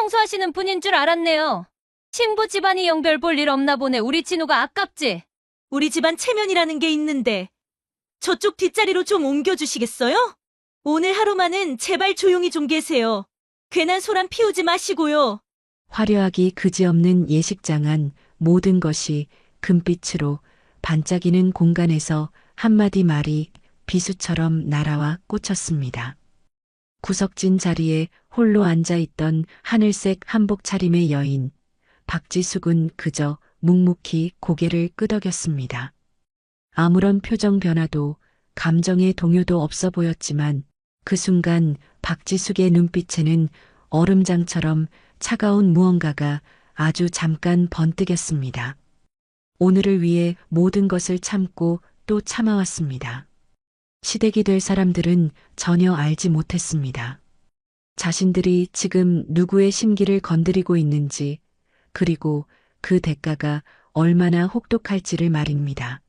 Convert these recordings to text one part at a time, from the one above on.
청소하시는 분인 줄 알았네요. 신부 집안이 영별 볼 일 없나 보네. 우리 진우가 아깝지? 우리 집안 체면이라는 게 있는데 저쪽 뒷자리로 좀 옮겨주시겠어요? 오늘 하루만은 제발 조용히 좀 계세요. 괜한 소란 피우지 마시고요. 화려하기 그지없는 예식장 안 모든 것이 금빛으로 반짝이는 공간에서 한마디 말이 비수처럼 날아와 꽂혔습니다. 구석진 자리에 홀로 앉아있던 하늘색 한복 차림의 여인, 박지숙은 그저 묵묵히 고개를 끄덕였습니다. 아무런 표정 변화도 감정의 동요도 없어 보였지만 그 순간 박지숙의 눈빛에는 얼음장처럼 차가운 무언가가 아주 잠깐 번뜩였습니다. 오늘을 위해 모든 것을 참고 또 참아왔습니다. 시댁이 될 사람들은 전혀 알지 못했습니다. 자신들이 지금 누구의 심기를 건드리고 있는지, 그리고 그 대가가 얼마나 혹독할지를 말입니다.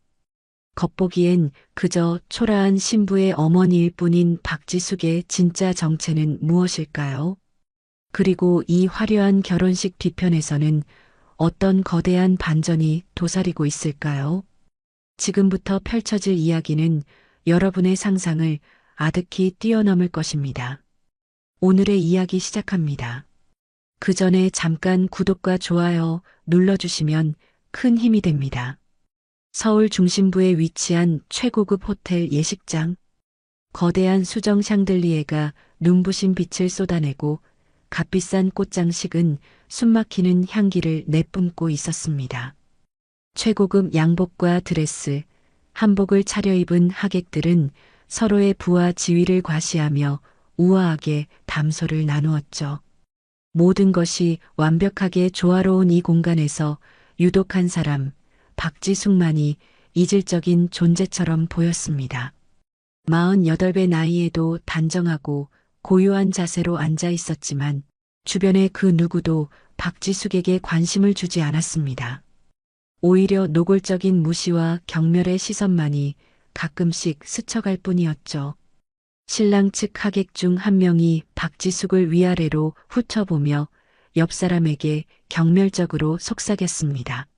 겉보기엔 그저 초라한 신부의 어머니일 뿐인 박지숙의 진짜 정체는 무엇일까요? 그리고 이 화려한 결혼식 뒤편에서는 어떤 거대한 반전이 도사리고 있을까요? 지금부터 펼쳐질 이야기는 여러분의 상상을 아득히 뛰어넘을 것입니다. 오늘의 이야기 시작합니다. 그 전에 잠깐 구독과 좋아요 눌러주시면 큰 힘이 됩니다. 서울 중심부에 위치한 최고급 호텔 예식장. 거대한 수정 샹들리에가 눈부신 빛을 쏟아내고 값비싼 꽃장식은 숨막히는 향기를 내뿜고 있었습니다. 최고급 양복과 드레스, 한복을 차려입은 하객들은 서로의 부와 지위를 과시하며 우아하게 담소를 나누었죠. 모든 것이 완벽하게 조화로운 이 공간에서 유독 한 사람, 박지숙만이 이질적인 존재처럼 보였습니다. 48배 나이에도 단정하고 고요한 자세로 앉아 있었지만 주변의 그 누구도 박지숙에게 관심을 주지 않았습니다. 오히려 노골적인 무시와 경멸의 시선만이 가끔씩 스쳐갈 뿐이었죠. 신랑 측 하객 중 한 명이 박지숙을 위아래로 훑어보며 옆 사람에게 경멸적으로 속삭였습니다.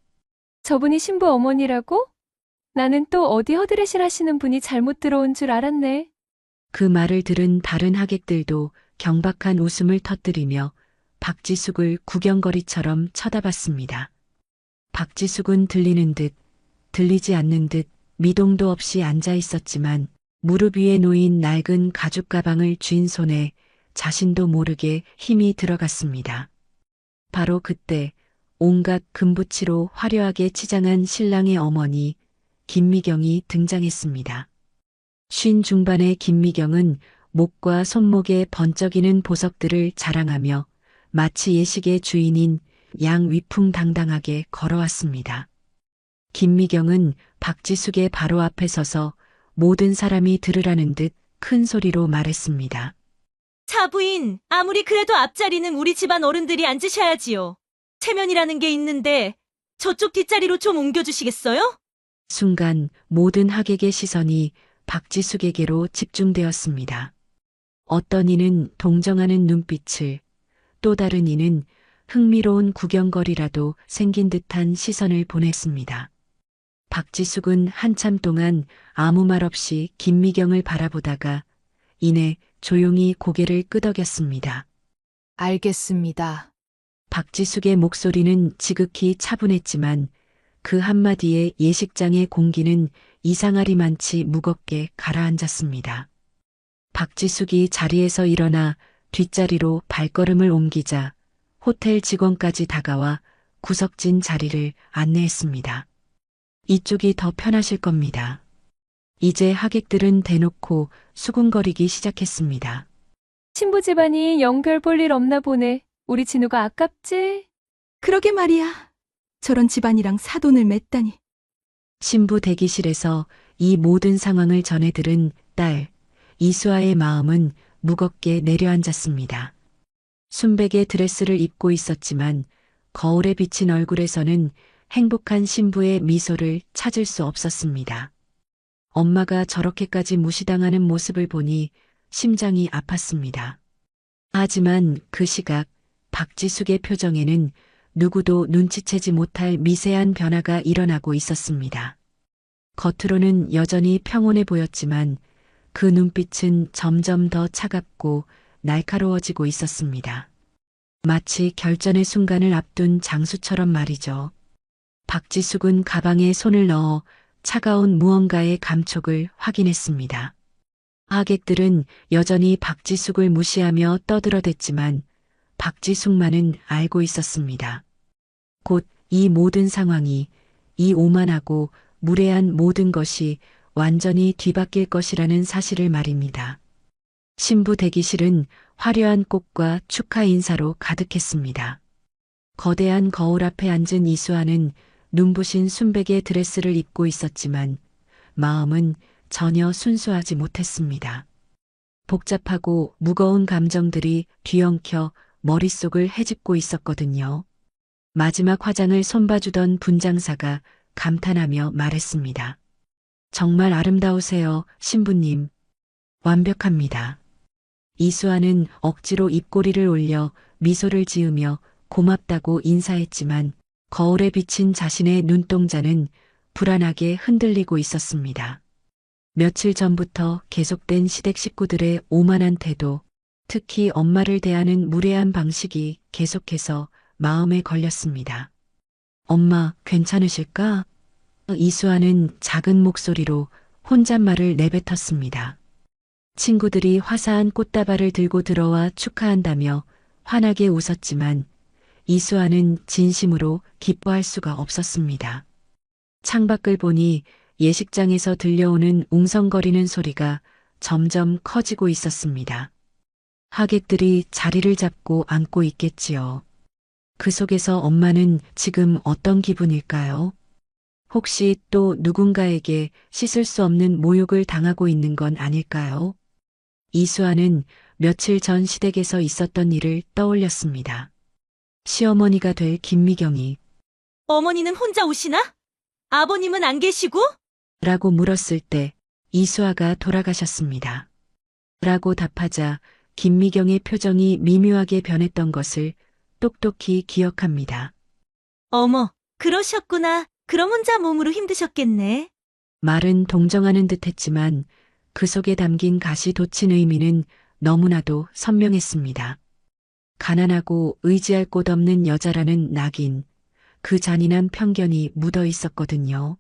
저분이 신부 어머니라고? 나는 또 어디 허드렛일 하시는 분이 잘못 들어온 줄 알았네. 그 말을 들은 다른 하객들도 경박한 웃음을 터뜨리며 박지숙을 구경거리처럼 쳐다봤습니다. 박지숙은 들리는 듯, 들리지 않는 듯 미동도 없이 앉아 있었지만 무릎 위에 놓인 낡은 가죽 가방을 쥔 손에 자신도 모르게 힘이 들어갔습니다. 바로 그때 온갖 금붙이로 화려하게 치장한 신랑의 어머니 김미경이 등장했습니다. 쉰 중반의 김미경은 목과 손목에 번쩍이는 보석들을 자랑하며 마치 예식의 주인인 양 위풍당당하게 걸어왔습니다. 김미경은 박지숙의 바로 앞에 서서 모든 사람이 들으라는 듯 큰 소리로 말했습니다. 차부인, 아무리 그래도 앞자리는 우리 집안 어른들이 앉으셔야지요. 체면이라는 게 있는데 저쪽 뒷자리로 좀 옮겨주시겠어요? 순간 모든 하객의 시선이 박지숙에게로 집중되었습니다. 어떤 이는 동정하는 눈빛을, 또 다른 이는 흥미로운 구경거리라도 생긴 듯한 시선을 보냈습니다. 박지숙은 한참 동안 아무 말 없이 김미경을 바라보다가 이내 조용히 고개를 끄덕였습니다. 알겠습니다. 박지숙의 목소리는 지극히 차분했지만 그 한마디에 예식장의 공기는 이상하리만치 무겁게 가라앉았습니다. 박지숙이 자리에서 일어나 뒷자리로 발걸음을 옮기자 호텔 직원까지 다가와 구석진 자리를 안내했습니다. 이쪽이 더 편하실 겁니다. 이제 하객들은 대놓고 수군거리기 시작했습니다. 신부 집안이 영별 볼 일 없나 보네. 우리 진우가 아깝지? 그러게 말이야. 저런 집안이랑 사돈을 맺다니. 신부 대기실에서 이 모든 상황을 전해 들은 딸 이수아의 마음은 무겁게 내려앉았습니다. 순백의 드레스를 입고 있었지만 거울에 비친 얼굴에서는 행복한 신부의 미소를 찾을 수 없었습니다. 엄마가 저렇게까지 무시당하는 모습을 보니 심장이 아팠습니다. 하지만 그 시각 박지숙의 표정에는 누구도 눈치채지 못할 미세한 변화가 일어나고 있었습니다. 겉으로는 여전히 평온해 보였지만 그 눈빛은 점점 더 차갑고 날카로워지고 있었습니다. 마치 결전의 순간을 앞둔 장수처럼 말이죠. 박지숙은 가방에 손을 넣어 차가운 무언가의 감촉을 확인했습니다. 하객들은 여전히 박지숙을 무시하며 떠들어댔지만 박지숙만은 알고 있었습니다. 곧 이 모든 상황이, 이 오만하고 무례한 모든 것이 완전히 뒤바뀔 것이라는 사실을 말입니다. 신부 대기실은 화려한 꽃과 축하 인사로 가득했습니다. 거대한 거울 앞에 앉은 이수아는 눈부신 순백의 드레스를 입고 있었지만 마음은 전혀 순수하지 못했습니다. 복잡하고 무거운 감정들이 뒤엉켜 머릿속을 헤집고 있었거든요. 마지막 화장을 손봐주던 분장사가 감탄하며 말했습니다. 정말 아름다우세요, 신부님. 완벽합니다. 이수아는 억지로 입꼬리를 올려 미소를 지으며 고맙다고 인사했지만 거울에 비친 자신의 눈동자는 불안하게 흔들리고 있었습니다. 며칠 전부터 계속된 시댁 식구들의 오만한 태도, 특히 엄마를 대하는 무례한 방식이 계속해서 마음에 걸렸습니다. 엄마, 괜찮으실까? 이수아는 작은 목소리로 혼잣말을 내뱉었습니다. 친구들이 화사한 꽃다발을 들고 들어와 축하한다며 환하게 웃었지만 이수아는 진심으로 기뻐할 수가 없었습니다. 창밖을 보니 예식장에서 들려오는 웅성거리는 소리가 점점 커지고 있었습니다. 하객들이 자리를 잡고 앉고 있겠지요. 그 속에서 엄마는 지금 어떤 기분일까요? 혹시 또 누군가에게 씻을 수 없는 모욕을 당하고 있는 건 아닐까요? 이수아는 며칠 전 시댁에서 있었던 일을 떠올렸습니다. 시어머니가 될 김미경이 어머니는 혼자 오시나? 아버님은 안 계시고? 라고 물었을 때 이수아가 돌아가셨습니다. 라고 답하자 김미경의 표정이 미묘하게 변했던 것을 똑똑히 기억합니다. 어머, 그러셨구나. 그럼 혼자 몸으로 힘드셨겠네. 말은 동정하는 듯 했지만 그 속에 담긴 가시 돋친 의미는 너무나도 선명했습니다. 가난하고 의지할 곳 없는 여자라는 낙인, 그 잔인한 편견이 묻어 있었거든요.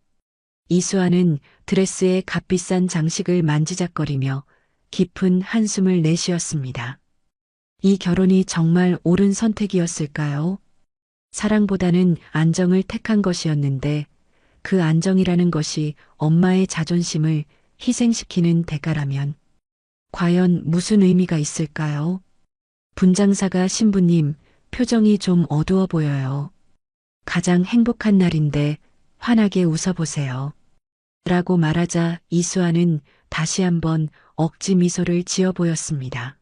이수아는 드레스에 값비싼 장식을 만지작거리며 깊은 한숨을 내쉬었습니다. 이 결혼이 정말 옳은 선택이었을까요? 사랑보다는 안정을 택한 것이었는데 그 안정이라는 것이 엄마의 자존심을 희생시키는 대가라면 과연 무슨 의미가 있을까요? 분장사가 신부님, 표정이 좀 어두워 보여요. 가장 행복한 날인데 환하게 웃어보세요. 라고 말하자 이수아는 다시 한번 억지 미소를 지어 보였습니다.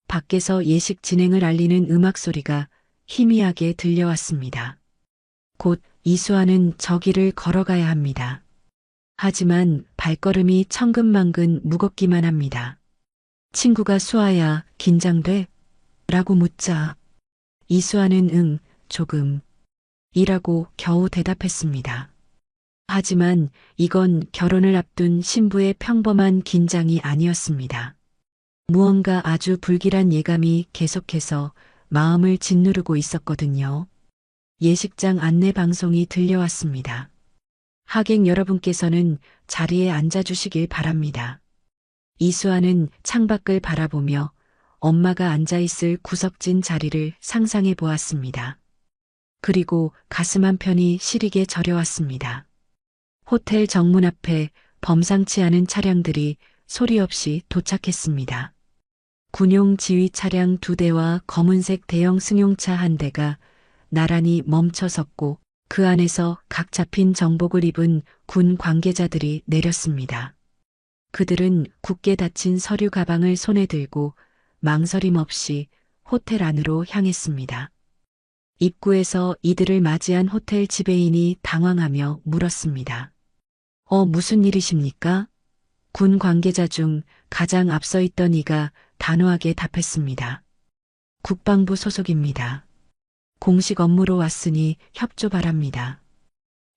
밖에서 예식 진행을 알리는 음악 소리가 희미하게 들려왔습니다. 곧 이수아는 저 길을 걸어가야 합니다. 하지만 발걸음이 천근만근 무겁기만 합니다. 친구가 수아야, 긴장돼? 라고 묻자 이수아는 응, 조금. 이라고 겨우 대답했습니다. 하지만 이건 결혼을 앞둔 신부의 평범한 긴장이 아니었습니다. 무언가 아주 불길한 예감이 계속해서 마음을 짓누르고 있었거든요. 예식장 안내 방송이 들려왔습니다. 하객 여러분께서는 자리에 앉아주시길 바랍니다. 이수아는 창밖을 바라보며 엄마가 앉아있을 구석진 자리를 상상해 보았습니다. 그리고 가슴 한편이 시리게 저려왔습니다. 호텔 정문 앞에 범상치 않은 차량들이 소리 없이 도착했습니다. 군용 지휘 차량 2대와 검은색 대형 승용차 1대가 나란히 멈춰 섰고 그 안에서 각 잡힌 정복을 입은 군 관계자들이 내렸습니다. 그들은 굳게 닫힌 서류 가방을 손에 들고 망설임 없이 호텔 안으로 향했습니다. 입구에서 이들을 맞이한 호텔 지배인이 당황하며 물었습니다. 무슨 일이십니까? 군 관계자 중 가장 앞서 있던 이가 단호하게 답했습니다. 국방부 소속입니다. 공식 업무로 왔으니 협조 바랍니다.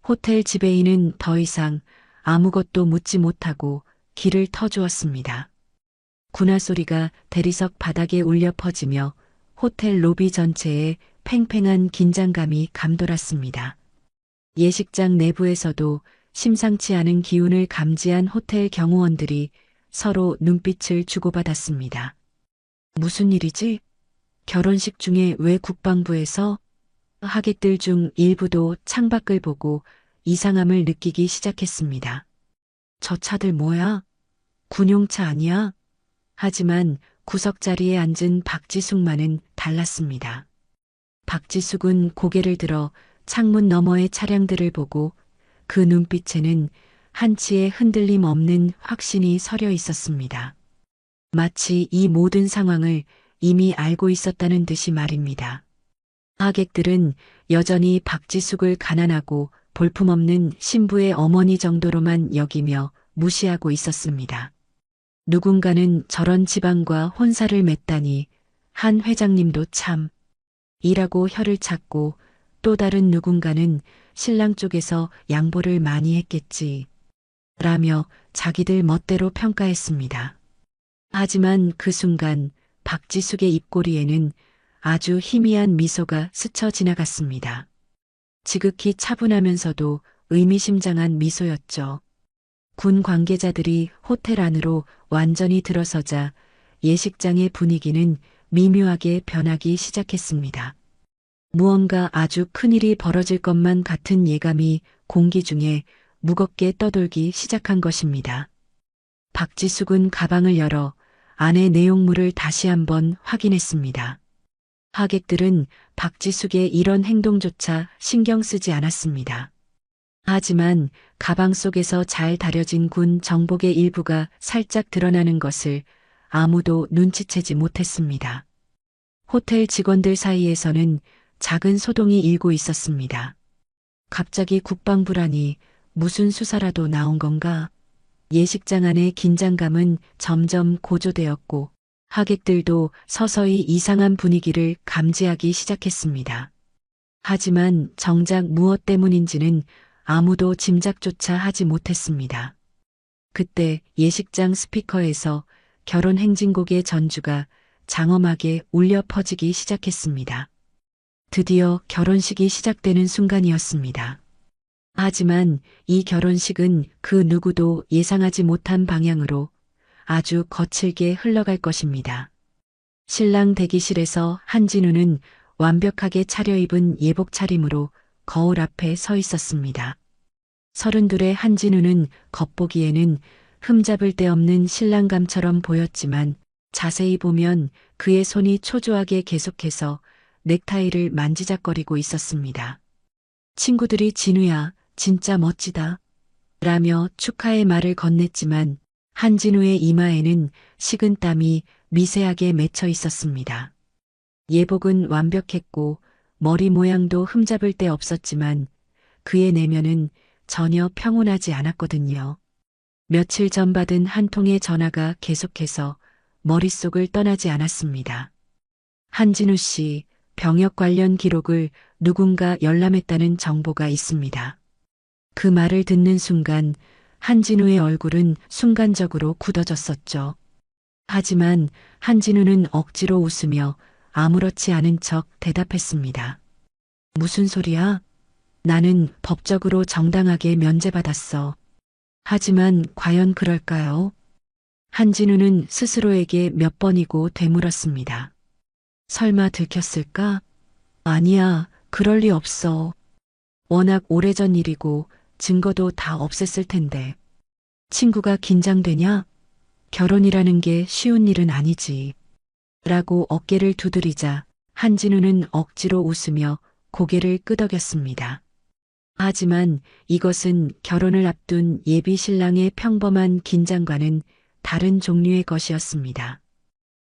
호텔 지배인은 더 이상 아무것도 묻지 못하고 길을 터주었습니다. 군화 소리가 대리석 바닥에 울려 퍼지며 호텔 로비 전체에 팽팽한 긴장감이 감돌았습니다. 예식장 내부에서도 심상치 않은 기운을 감지한 호텔 경호원들이 서로 눈빛을 주고받았습니다. 무슨 일이지? 결혼식 중에 왜 국방부에서? 하객들 중 일부도 창밖을 보고 이상함을 느끼기 시작했습니다. 저 차들 뭐야? 군용차 아니야? 하지만 구석 자리에 앉은 박지숙만은 달랐습니다. 박지숙은 고개를 들어 창문 너머의 차량들을 보고 그 눈빛에는 한치의 흔들림 없는 확신이 서려 있었습니다. 마치 이 모든 상황을 이미 알고 있었다는 듯이 말입니다. 하객들은 여전히 박지숙을 가난하고 볼품없는 신부의 어머니 정도로만 여기며 무시하고 있었습니다. 누군가는 저런 지방과 혼사를 맺다니 한 회장님도 참 이라고 혀를 찾고 또 다른 누군가는 신랑 쪽에서 양보를 많이 했겠지 라며 자기들 멋대로 평가했습니다. 하지만 그 순간 박지숙의 입꼬리에는 아주 희미한 미소가 스쳐 지나갔습니다. 지극히 차분하면서도 의미심장한 미소였죠. 군 관계자들이 호텔 안으로 완전히 들어서자 예식장의 분위기는 미묘하게 변하기 시작했습니다. 무언가 아주 큰일이 벌어질 것만 같은 예감이 공기 중에 무겁게 떠돌기 시작한 것입니다. 박지숙은 가방을 열어 안의 내용물을 다시 한번 확인했습니다. 하객들은 박지숙의 이런 행동조차 신경 쓰지 않았습니다. 하지만 가방 속에서 잘 다려진 군 정복의 일부가 살짝 드러나는 것을 아무도 눈치채지 못했습니다. 호텔 직원들 사이에서는 작은 소동이 일고 있었습니다. 갑자기 국방부라니 무슨 수사라도 나온 건가? 예식장 안의 긴장감은 점점 고조되었고 하객들도 서서히 이상한 분위기를 감지하기 시작했습니다. 하지만 정작 무엇 때문인지는 아무도 짐작조차 하지 못했습니다. 그때 예식장 스피커에서 결혼 행진곡의 전주가 장엄하게 울려 퍼지기 시작했습니다. 드디어 결혼식이 시작되는 순간이었습니다. 하지만 이 결혼식은 그 누구도 예상하지 못한 방향으로 아주 거칠게 흘러갈 것입니다. 신랑 대기실에서 한진우는 완벽하게 차려입은 예복 차림으로 거울 앞에 서 있었습니다. 32의 한진우는 겉보기에는 흠잡을 데 없는 신랑감처럼 보였지만 자세히 보면 그의 손이 초조하게 계속해서 넥타이를 만지작거리고 있었습니다. 친구들이 진우야, 진짜 멋지다. 라며 축하의 말을 건넸지만 한진우의 이마에는 식은 땀이 미세하게 맺혀 있었습니다. 예복은 완벽했고 머리 모양도 흠잡을 데 없었지만 그의 내면은 전혀 평온하지 않았거든요. 며칠 전 받은 한 통의 전화가 계속해서 머릿속을 떠나지 않았습니다. 한진우 씨, 병역 관련 기록을 누군가 열람했다는 정보가 있습니다. 그 말을 듣는 순간 한진우의 얼굴은 순간적으로 굳어졌었죠. 하지만 한진우는 억지로 웃으며 아무렇지 않은 척 대답했습니다. 무슨 소리야? 나는 법적으로 정당하게 면제받았어. 하지만 과연 그럴까요? 한진우는 스스로에게 몇 번이고 되물었습니다. 설마 들켰을까? 아니야, 그럴 리 없어. 워낙 오래전 일이고 증거도 다 없앴을 텐데. 친구가 긴장되냐? 결혼이라는 게 쉬운 일은 아니지. 라고 어깨를 두드리자 한진우는 억지로 웃으며 고개를 끄덕였습니다. 하지만 이것은 결혼을 앞둔 예비 신랑의 평범한 긴장과는 다른 종류의 것이었습니다.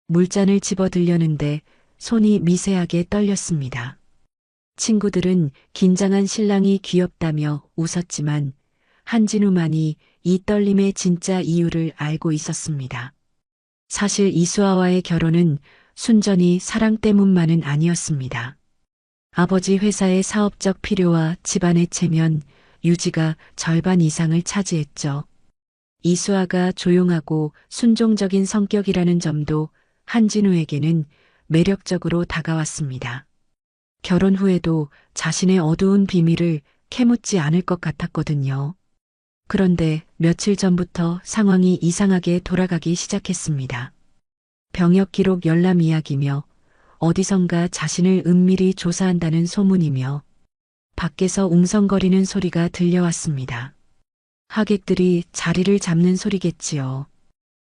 물잔을 집어들려는데 손이 미세하게 떨렸습니다. 친구들은 긴장한 신랑이 귀엽다며 웃었지만 한진우만이 이 떨림의 진짜 이유를 알고 있었습니다. 사실 이수아와의 결혼은 순전히 사랑 때문만은 아니었습니다. 아버지 회사의 사업적 필요와 집안의 체면, 유지가 절반 이상을 차지했죠. 이수아가 조용하고 순종적인 성격이라는 점도 한진우에게는 매력적으로 다가왔습니다. 결혼 후에도 자신의 어두운 비밀을 캐묻지 않을 것 같았거든요. 그런데 며칠 전부터 상황이 이상하게 돌아가기 시작했습니다. 병역 기록 열람 이야기며 어디선가 자신을 은밀히 조사한다는 소문이며 밖에서 웅성거리는 소리가 들려왔습니다. 하객들이 자리를 잡는 소리겠지요.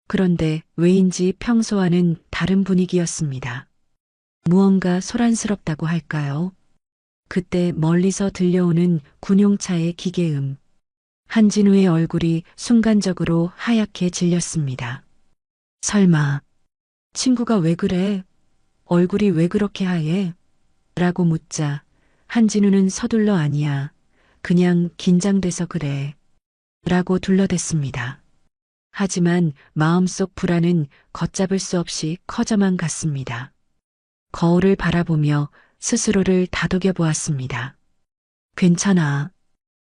그런데 왜인지 평소와는 다른 분위기였습니다. 무언가 소란스럽다고 할까요? 그때 멀리서 들려오는 군용차의 기계음. 한진우의 얼굴이 순간적으로 하얗게 질렸습니다. 설마, 친구가 왜 그래? 얼굴이 왜 그렇게 하얘? 라고 묻자 한진우는 서둘러 아니야. 그냥 긴장돼서 그래. 라고 둘러댔습니다. 하지만 마음속 불안은 걷잡을 수 없이 커져만 갔습니다. 거울을 바라보며 스스로를 다독여 보았습니다. 괜찮아.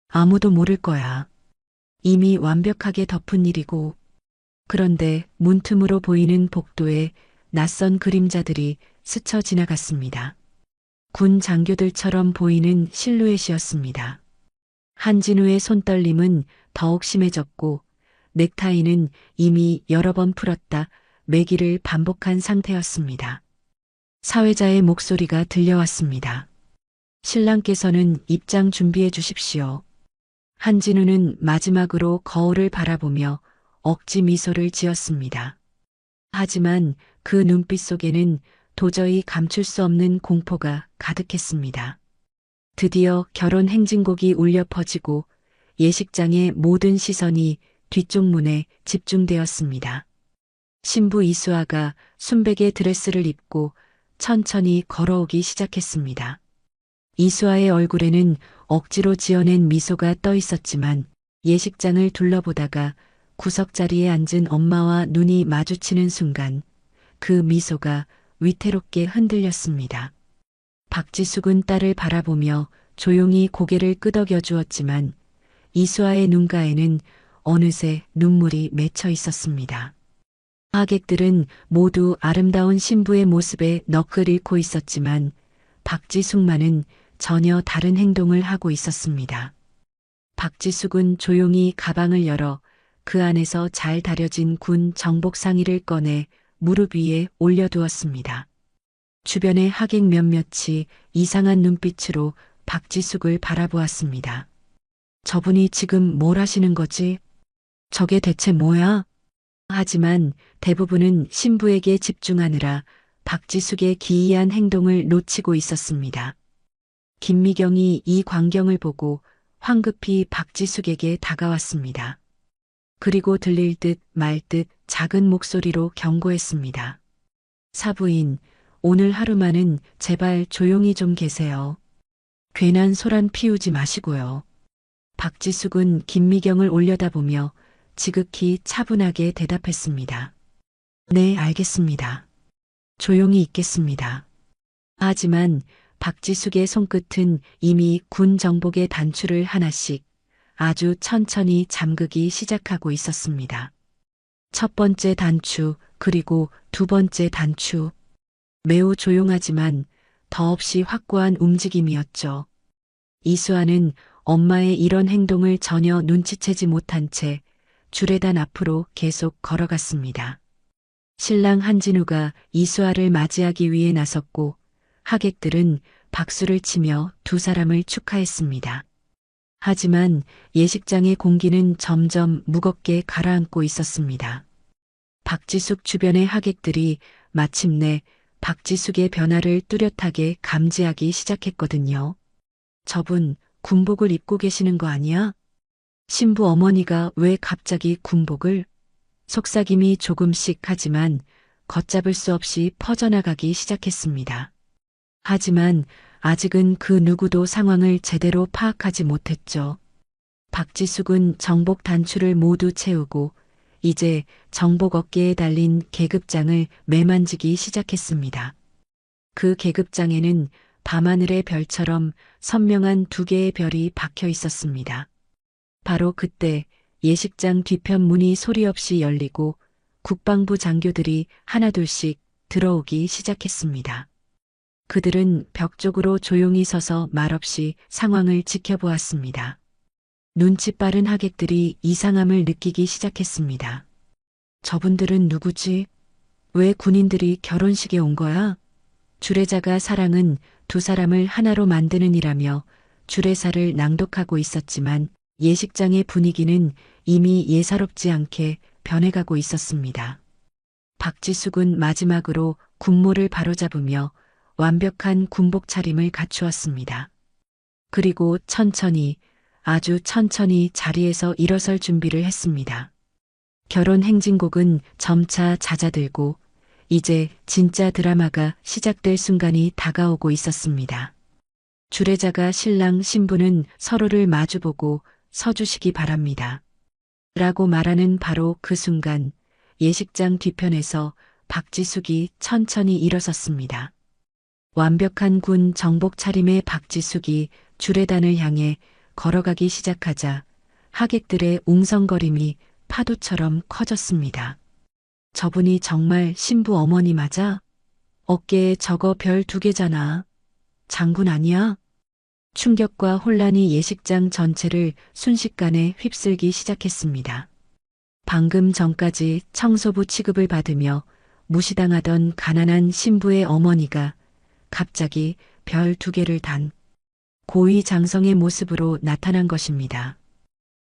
아무도 모를 거야. 이미 완벽하게 덮은 일이고. 그런데 문틈으로 보이는 복도에 낯선 그림자들이 스쳐 지나갔습니다. 군 장교들처럼 보이는 실루엣이었습니다. 한진우의 손떨림은 더욱 심해졌고 넥타이는 이미 여러 번 풀었다 매기를 반복한 상태였습니다. 사회자의 목소리가 들려왔습니다. 신랑께서는 입장 준비해 주십시오. 한진우는 마지막으로 거울을 바라보며 억지 미소를 지었습니다. 하지만 그 눈빛 속에는 도저히 감출 수 없는 공포가 가득했습니다. 드디어 결혼 행진곡이 울려 퍼지고 예식장의 모든 시선이 뒤쪽 문에 집중되었습니다. 신부 이수아가 순백의 드레스를 입고 천천히 걸어오기 시작했습니다. 이수아의 얼굴에는 억지로 지어낸 미소가 떠 있었지만 예식장을 둘러보다가 구석자리에 앉은 엄마와 눈이 마주치는 순간 그 미소가 위태롭게 흔들렸습니다. 박지숙은 딸을 바라보며 조용히 고개를 끄덕여 주었지만 이수아의 눈가에는 어느새 눈물이 맺혀 있었습니다. 하객들은 모두 아름다운 신부의 모습에 넋을 잃고 있었지만 박지숙만은 전혀 다른 행동을 하고 있었습니다. 박지숙은 조용히 가방을 열어 그 안에서 잘 다려진 군 정복 상의를 꺼내 무릎 위에 올려두었습니다. 주변의 하객 몇몇이 이상한 눈빛으로 박지숙을 바라보았습니다. 저분이 지금 뭘 하시는 거지? 저게 대체 뭐야? 하지만 대부분은 신부에게 집중하느라 박지숙의 기이한 행동을 놓치고 있었습니다. 김미경이 이 광경을 보고 황급히 박지숙에게 다가왔습니다. 그리고 들릴 듯 말 듯 작은 목소리로 경고했습니다. 사부인, 오늘 하루만은 제발 조용히 좀 계세요. 괜한 소란 피우지 마시고요. 박지숙은 김미경을 올려다보며 지극히 차분하게 대답했습니다. 네, 알겠습니다. 조용히 있겠습니다. 하지만 박지숙의 손끝은 이미 군 정복의 단추를 하나씩 아주 천천히 잠그기 시작하고 있었습니다. 첫 번째 단추, 그리고 두 번째 단추. 매우 조용하지만 더없이 확고한 움직임이었죠. 이수아는 엄마의 이런 행동을 전혀 눈치채지 못한 채 주례단 앞으로 계속 걸어갔습니다. 신랑 한진우가 이수아를 맞이하기 위해 나섰고 하객들은 박수를 치며 두 사람을 축하했습니다. 하지만 예식장의 공기는 점점 무겁게 가라앉고 있었습니다. 박지숙 주변의 하객들이 마침내 박지숙의 변화를 뚜렷하게 감지하기 시작했거든요. 저분 군복을 입고 계시는 거 아니야? 신부 어머니가 왜 갑자기 군복을? 속삭임이 조금씩 하지만 걷잡을 수 없이 퍼져나가기 시작했습니다. 하지만 아직은 그 누구도 상황을 제대로 파악하지 못했죠. 박지숙은 정복 단추를 모두 채우고 이제 정복 어깨에 달린 계급장을 매만지기 시작했습니다. 그 계급장에는 밤하늘의 별처럼 선명한 두 개의 별이 박혀 있었습니다. 바로 그때 예식장 뒤편 문이 소리 없이 열리고 국방부 장교들이 하나둘씩 들어오기 시작했습니다. 그들은 벽 쪽으로 조용히 서서 말없이 상황을 지켜보았습니다. 눈치 빠른 하객들이 이상함을 느끼기 시작했습니다. 저분들은 누구지? 왜 군인들이 결혼식에 온 거야? 주례자가 사랑은 두 사람을 하나로 만드는 이라며 주례사를 낭독하고 있었지만 예식장의 분위기는 이미 예사롭지 않게 변해가고 있었습니다. 박지숙은 마지막으로 군모를 바로잡으며 완벽한 군복 차림을 갖추었습니다. 그리고 천천히, 아주 천천히 자리에서 일어설 준비를 했습니다. 결혼 행진곡은 점차 잦아들고 이제 진짜 드라마가 시작될 순간이 다가오고 있었습니다. 주례자가 신랑 신부는 서로를 마주보고 서주시기 바랍니다. 라고 말하는 바로 그 순간 예식장 뒤편에서 박지숙이 천천히 일어섰습니다. 완벽한 군 정복 차림의 박지숙이 주례단을 향해 걸어가기 시작하자 하객들의 웅성거림이 파도처럼 커졌습니다. 저분이 정말 신부 어머니 맞아? 어깨에 저거 별 2개잖아. 장군 아니야? 충격과 혼란이 예식장 전체를 순식간에 휩쓸기 시작했습니다. 방금 전까지 청소부 취급을 받으며 무시당하던 가난한 신부의 어머니가 갑자기 별 2개를 단 고위 장성의 모습으로 나타난 것입니다.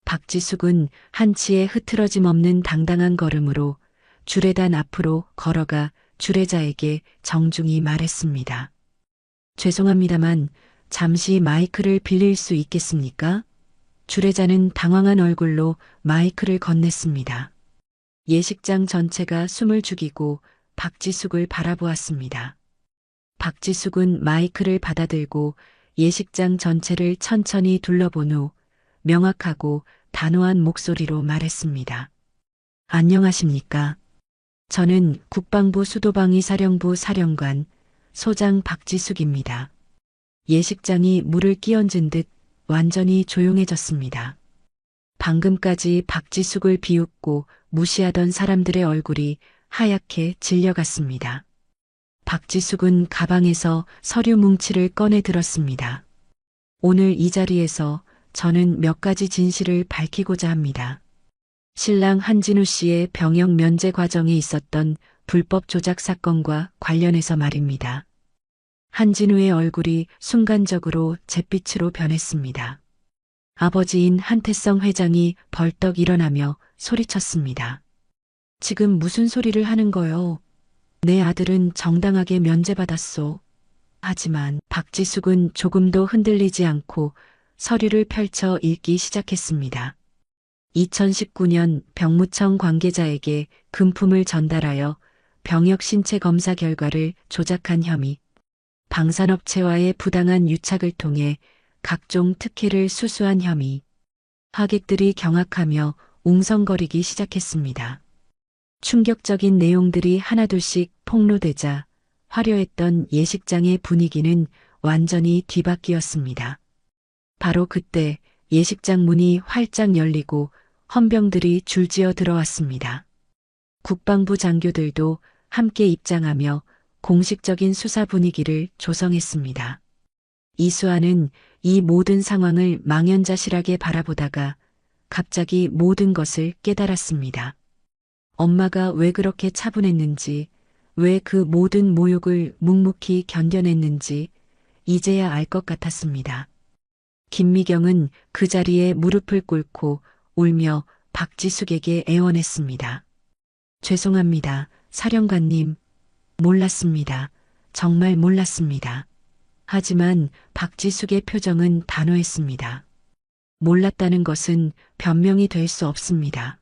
박지숙은 한치의 흐트러짐 없는 당당한 걸음으로 주례단 앞으로 걸어가 주례자에게 정중히 말했습니다. 죄송합니다만 잠시 마이크를 빌릴 수 있겠습니까? 주례자는 당황한 얼굴로 마이크를 건넸습니다. 예식장 전체가 숨을 죽이고 박지숙을 바라보았습니다. 박지숙은 마이크를 받아들고 예식장 전체를 천천히 둘러본 후 명확하고 단호한 목소리로 말했습니다. 안녕하십니까? 저는 국방부 수도방위 사령부 사령관 소장 박지숙입니다. 예식장이 물을 끼얹은 듯 완전히 조용해졌습니다. 방금까지 박지숙을 비웃고 무시하던 사람들의 얼굴이 하얗게 질려갔습니다. 박지숙은 가방에서 서류 뭉치를 꺼내 들었습니다. 오늘 이 자리에서 저는 몇 가지 진실을 밝히고자 합니다. 신랑 한진우 씨의 병역 면제 과정에 있었던 불법 조작 사건과 관련해서 말입니다. 한진우의 얼굴이 순간적으로 잿빛으로 변했습니다. 아버지인 한태성 회장이 벌떡 일어나며 소리쳤습니다. 지금 무슨 소리를 하는 거요? 내 아들은 정당하게 면제받았소. 하지만 박지숙은 조금도 흔들리지 않고 서류를 펼쳐 읽기 시작했습니다. 2019년 병무청 관계자에게 금품을 전달하여 병역 신체 검사 결과를 조작한 혐의, 방산업체와의 부당한 유착을 통해 각종 특혜를 수수한 혐의. 하객들이 경악하며 웅성거리기 시작했습니다. 충격적인 내용들이 하나둘씩 폭로되자 화려했던 예식장의 분위기는 완전히 뒤바뀌었습니다. 바로 그때 예식장 문이 활짝 열리고 헌병들이 줄지어 들어왔습니다. 국방부 장교들도 함께 입장하며 공식적인 수사 분위기를 조성했습니다. 이수아는 이 모든 상황을 망연자실하게 바라보다가 갑자기 모든 것을 깨달았습니다. 엄마가 왜 그렇게 차분했는지, 왜 그 모든 모욕을 묵묵히 견뎌냈는지 이제야 알 것 같았습니다. 김미경은 그 자리에 무릎을 꿇고 울며 박지숙에게 애원했습니다. 죄송합니다, 사령관님. 몰랐습니다. 정말 몰랐습니다. 하지만 박지숙의 표정은 단호했습니다. 몰랐다는 것은 변명이 될 수 없습니다.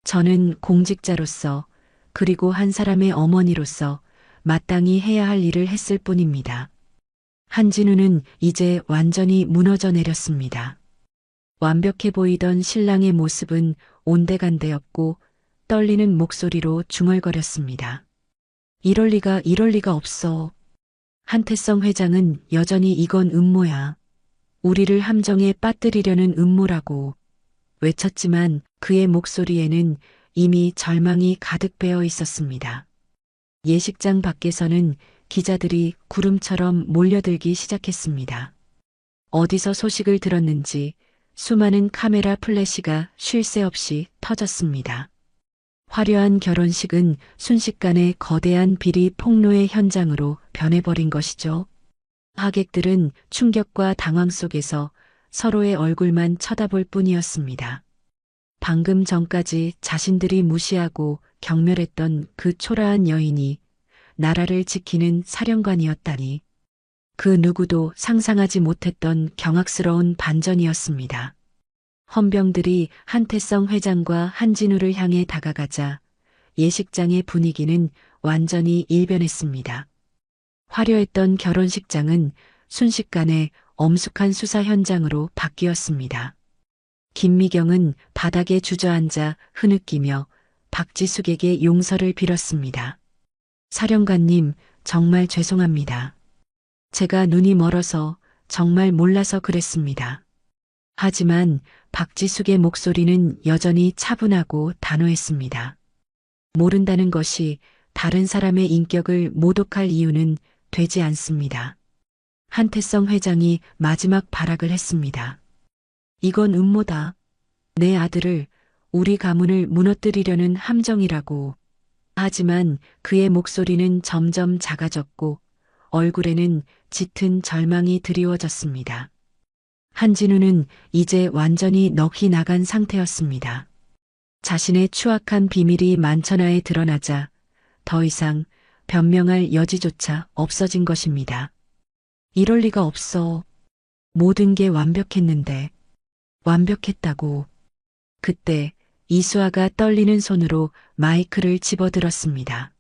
저는 공직자로서 그리고 한 사람의 어머니로서 마땅히 해야 할 일을 했을 뿐입니다. 한진우는 이제 완전히 무너져 내렸습니다. 완벽해 보이던 신랑의 모습은 온데간데였고 떨리는 목소리로 중얼거렸습니다. 이럴 리가 없어. 한태성 회장은 여전히 이건 음모야. 우리를 함정에 빠뜨리려는 음모라고 외쳤지만 그의 목소리에는 이미 절망이 가득 배어 있었습니다. 예식장 밖에서는 기자들이 구름처럼 몰려들기 시작했습니다. 어디서 소식을 들었는지 수많은 카메라 플래시가 쉴 새 없이 터졌습니다. 화려한 결혼식은 순식간에 거대한 비리 폭로의 현장으로 변해버린 것이죠. 하객들은 충격과 당황 속에서 서로의 얼굴만 쳐다볼 뿐이었습니다. 방금 전까지 자신들이 무시하고 경멸했던 그 초라한 여인이 나라를 지키는 사령관이었다니. 그 누구도 상상하지 못했던 경악스러운 반전이었습니다. 헌병들이 한태성 회장과 한진우를 향해 다가가자 예식장의 분위기는 완전히 일변했습니다. 화려했던 결혼식장은 순식간에 엄숙한 수사 현장으로 바뀌었습니다. 김미경은 바닥에 주저앉아 흐느끼며 박지숙에게 용서를 빌었습니다. 사령관님, 정말 죄송합니다. 제가 눈이 멀어서 정말 몰라서 그랬습니다. 하지만 박지숙의 목소리는 여전히 차분하고 단호했습니다. 모른다는 것이 다른 사람의 인격을 모독할 이유는 되지 않습니다. 한태성 회장이 마지막 발악을 했습니다. 이건 음모다. 내 아들을, 우리 가문을 무너뜨리려는 함정이라고. 하지만 그의 목소리는 점점 작아졌고 얼굴에는 짙은 절망이 드리워졌습니다. 한진우는 이제 완전히 넋이 나간 상태였습니다. 자신의 추악한 비밀이 만천하에 드러나자 더 이상 변명할 여지조차 없어진 것입니다. 이럴 리가 없어. 모든 게 완벽했는데. 완벽했다고. 그때 이수아가 떨리는 손으로 마이크를 집어들었습니다.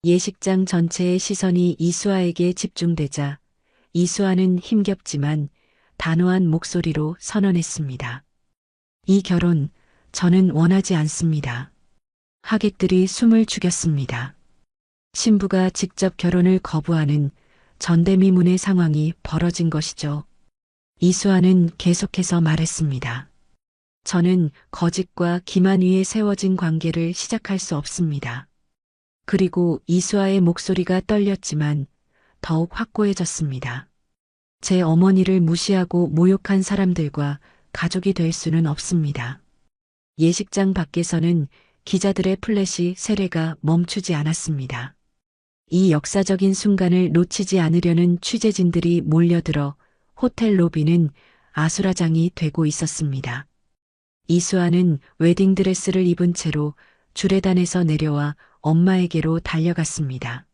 예식장 전체의 시선이 이수아에게 집중되자 이수아는 힘겹지만 단호한 목소리로 선언했습니다. 이 결혼 저는 원하지 않습니다. 하객들이 숨을 죽였습니다. 신부가 직접 결혼을 거부하는 전대미문의 상황이 벌어진 것이죠. 이수아는 계속해서 말했습니다. 저는 거짓과 기만 위에 세워진 관계를 시작할 수 없습니다. 그리고 이수아의 목소리가 떨렸지만 더욱 확고해졌습니다. 제 어머니를 무시하고 모욕한 사람들과 가족이 될 수는 없습니다. 예식장 밖에서는 기자들의 플래시 세례가 멈추지 않았습니다. 이 역사적인 순간을 놓치지 않으려는 취재진들이 몰려들어 호텔 로비는 아수라장이 되고 있었습니다. 이수아는 웨딩드레스를 입은 채로 주례단에서 내려와 엄마에게로 달려갔습니다.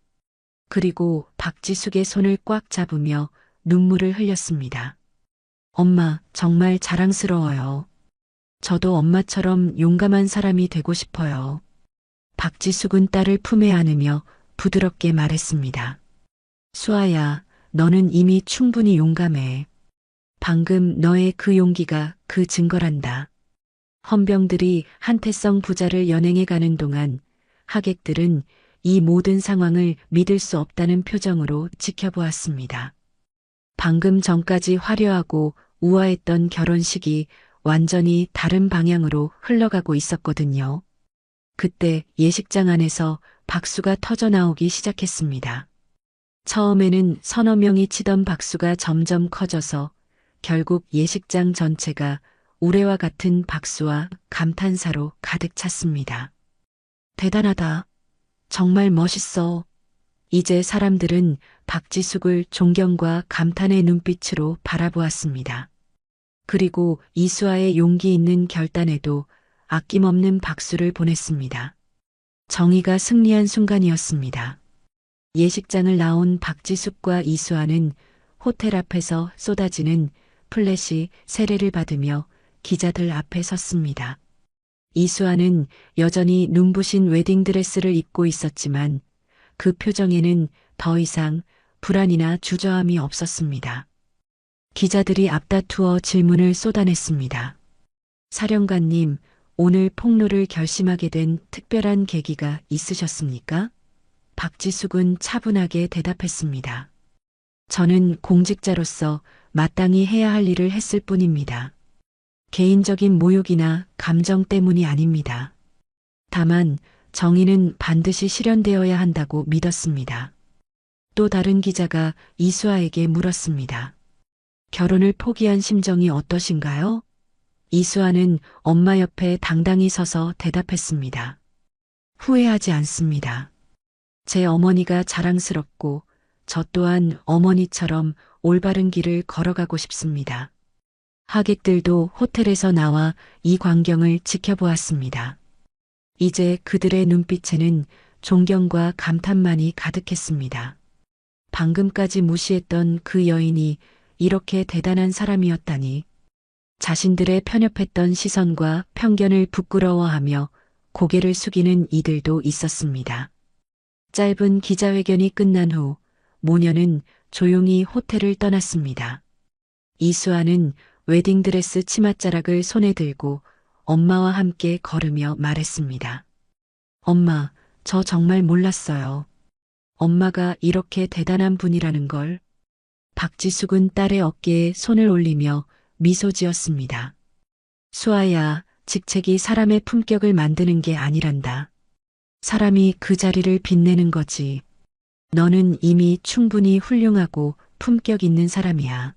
그리고 박지숙의 손을 꽉 잡으며 눈물을 흘렸습니다. 엄마, 정말 자랑스러워요. 저도 엄마처럼 용감한 사람이 되고 싶어요. 박지숙은 딸을 품에 안으며 부드럽게 말했습니다. 수아야, 너는 이미 충분히 용감해. 방금 너의 그 용기가 그 증거란다. 헌병들이 한태성 부자를 연행해 가는 동안 하객들은 이 모든 상황을 믿을 수 없다는 표정으로 지켜보았습니다. 방금 전까지 화려하고 우아했던 결혼식이 완전히 다른 방향으로 흘러가고 있었거든요. 그때 예식장 안에서 박수가 터져나오기 시작했습니다. 처음에는 서너 명이 치던 박수가 점점 커져서 결국 예식장 전체가 우레와 같은 박수와 감탄사로 가득 찼습니다. 대단하다. 정말 멋있어. 이제 사람들은 박지숙을 존경과 감탄의 눈빛으로 바라보았습니다. 그리고 이수아의 용기 있는 결단에도 아낌없는 박수를 보냈습니다. 정의가 승리한 순간이었습니다. 예식장을 나온 박지숙과 이수아는 호텔 앞에서 쏟아지는 플래시 세례를 받으며 기자들 앞에 섰습니다. 이수아는 여전히 눈부신 웨딩드레스를 입고 있었지만 그 표정에는 더 이상 불안이나 주저함이 없었습니다. 기자들이 앞다투어 질문을 쏟아냈습니다. 사령관님, 오늘 폭로를 결심하게 된 특별한 계기가 있으셨습니까? 박지숙은 차분하게 대답했습니다. 저는 공직자로서 마땅히 해야 할 일을 했을 뿐입니다. 개인적인 모욕이나 감정 때문이 아닙니다. 다만 정의는 반드시 실현되어야 한다고 믿었습니다. 또 다른 기자가 이수아에게 물었습니다. 결혼을 포기한 심정이 어떠신가요? 이수아는 엄마 옆에 당당히 서서 대답했습니다. 후회하지 않습니다. 제 어머니가 자랑스럽고 저 또한 어머니처럼 올바른 길을 걸어가고 싶습니다. 하객들도 호텔에서 나와 이 광경을 지켜보았습니다. 이제 그들의 눈빛에는 존경과 감탄만이 가득했습니다. 방금까지 무시했던 그 여인이 이렇게 대단한 사람이었다니. 자신들의 편협했던 시선과 편견을 부끄러워하며 고개를 숙이는 이들도 있었습니다. 짧은 기자회견이 끝난 후 모녀는 조용히 호텔을 떠났습니다. 이수아는 웨딩드레스 치맛자락을 손에 들고 엄마와 함께 걸으며 말했습니다. 엄마, 저 정말 몰랐어요. 엄마가 이렇게 대단한 분이라는 걸. 박지숙은 딸의 어깨에 손을 올리며 미소 지었습니다. 수아야, 직책이 사람의 품격을 만드는 게 아니란다. 사람이 그 자리를 빛내는 거지. 너는 이미 충분히 훌륭하고 품격 있는 사람이야.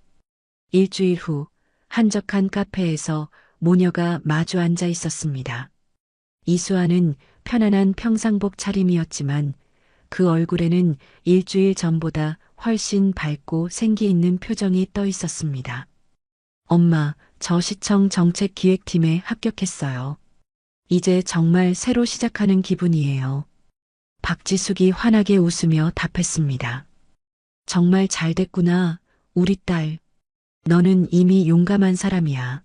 일주일 후 한적한 카페에서 모녀가 마주 앉아 있었습니다. 이수아는 편안한 평상복 차림이었지만 그 얼굴에는 일주일 전보다 훨씬 밝고 생기 있는 표정이 떠 있었습니다. 엄마, 저 시청 정책기획팀에 합격했어요. 이제 정말 새로 시작하는 기분이에요. 박지숙이 환하게 웃으며 답했습니다. 정말 잘 됐구나, 우리 딸. 너는 이미 용감한 사람이야.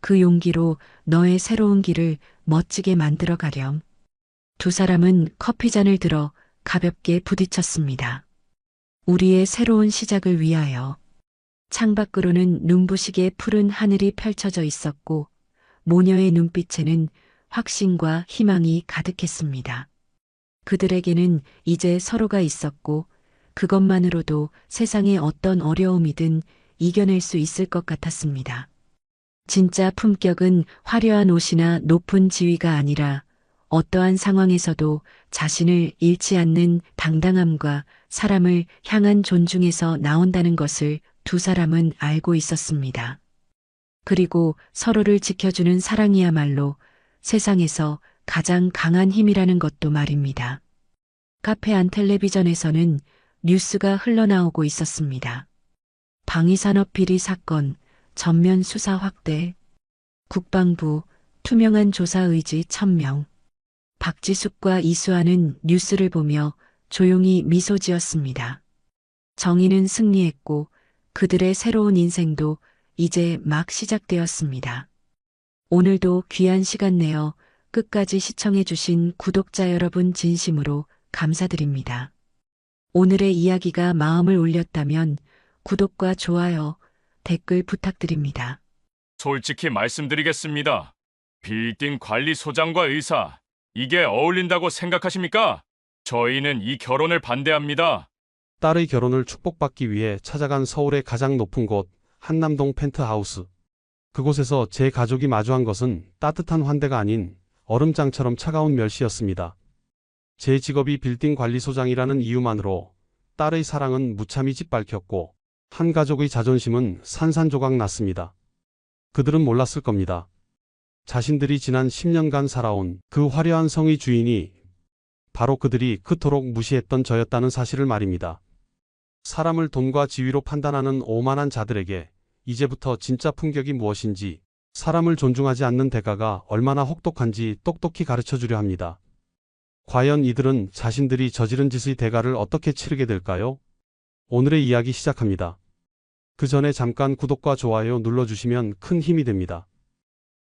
그 용기로 너의 새로운 길을 멋지게 만들어 가렴. 두 사람은 커피잔을 들어 가볍게 부딪혔습니다. 우리의 새로운 시작을 위하여. 창밖으로는 눈부시게 푸른 하늘이 펼쳐져 있었고 모녀의 눈빛에는 확신과 희망이 가득했습니다. 그들에게는 이제 서로가 있었고 그것만으로도 세상의 어떤 어려움이든 이겨낼 수 있을 것 같았습니다. 진짜 품격은 화려한 옷이나 높은 지위가 아니라 어떠한 상황에서도 자신을 잃지 않는 당당함과 사람을 향한 존중에서 나온다는 것을 두 사람은 알고 있었습니다. 그리고 서로를 지켜주는 사랑이야말로 세상에서 가장 강한 힘이라는 것도 말입니다. 카페 안 텔레비전에서는 뉴스가 흘러나오고 있었습니다. 방위산업 비리 사건, 전면 수사 확대, 국방부, 투명한 조사 의지 1000명. 박지숙과 이수아는 뉴스를 보며 조용히 미소 지었습니다. 정의는 승리했고 그들의 새로운 인생도 이제 막 시작되었습니다. 오늘도 귀한 시간 내어 끝까지 시청해주신 구독자 여러분 진심으로 감사드립니다. 오늘의 이야기가 마음을 울렸다면 구독과 좋아요, 댓글 부탁드립니다. 솔직히 말씀드리겠습니다. 빌딩 관리소장과 의사, 이게 어울린다고 생각하십니까? 저희는 이 결혼을 반대합니다. 딸의 결혼을 축복받기 위해 찾아간 서울의 가장 높은 곳, 한남동 펜트하우스. 그곳에서 제 가족이 마주한 것은 따뜻한 환대가 아닌 얼음장처럼 차가운 멸시였습니다. 제 직업이 빌딩 관리소장이라는 이유만으로 딸의 사랑은 무참히 짓밟혔고 한 가족의 자존심은 산산조각 났습니다. 그들은 몰랐을 겁니다. 자신들이 지난 10년간 살아온 그 화려한 성의 주인이 바로 그들이 그토록 무시했던 저였다는 사실을 말입니다. 사람을 돈과 지위로 판단하는 오만한 자들에게 이제부터 진짜 품격이 무엇인지, 사람을 존중하지 않는 대가가 얼마나 혹독한지 똑똑히 가르쳐주려 합니다. 과연 이들은 자신들이 저지른 짓의 대가를 어떻게 치르게 될까요? 오늘의 이야기 시작합니다. 그 전에 잠깐 구독과 좋아요 눌러주시면 큰 힘이 됩니다.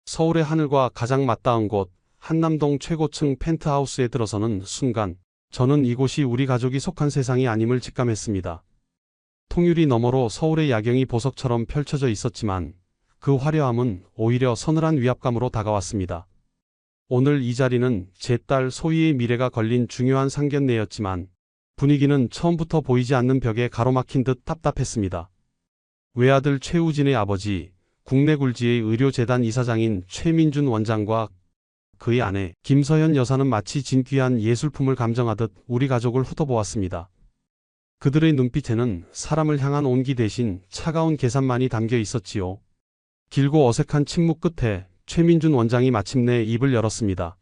서울의 하늘과 가장 맞닿은 곳, 한남동 최고층 펜트하우스에 들어서는 순간 저는 이곳이 우리 가족이 속한 세상이 아님을 직감했습니다. 통유리 너머로 서울의 야경이 보석처럼 펼쳐져 있었지만 그 화려함은 오히려 서늘한 위압감으로 다가왔습니다. 오늘 이 자리는 제 딸 소희의 미래가 걸린 중요한 상견례였지만 분위기는 처음부터 보이지 않는 벽에 가로막힌 듯 답답했습니다. 외아들 최우진의 아버지, 국내 굴지의 의료재단 이사장인 최민준 원장과 그의 아내 김서연 여사는 마치 진귀한 예술품을 감정하듯 우리 가족을 훑어보았습니다. 그들의 눈빛에는 사람을 향한 온기 대신 차가운 계산만이 담겨 있었지요. 길고 어색한 침묵 끝에 최민준 원장이 마침내 입을 열었습니다.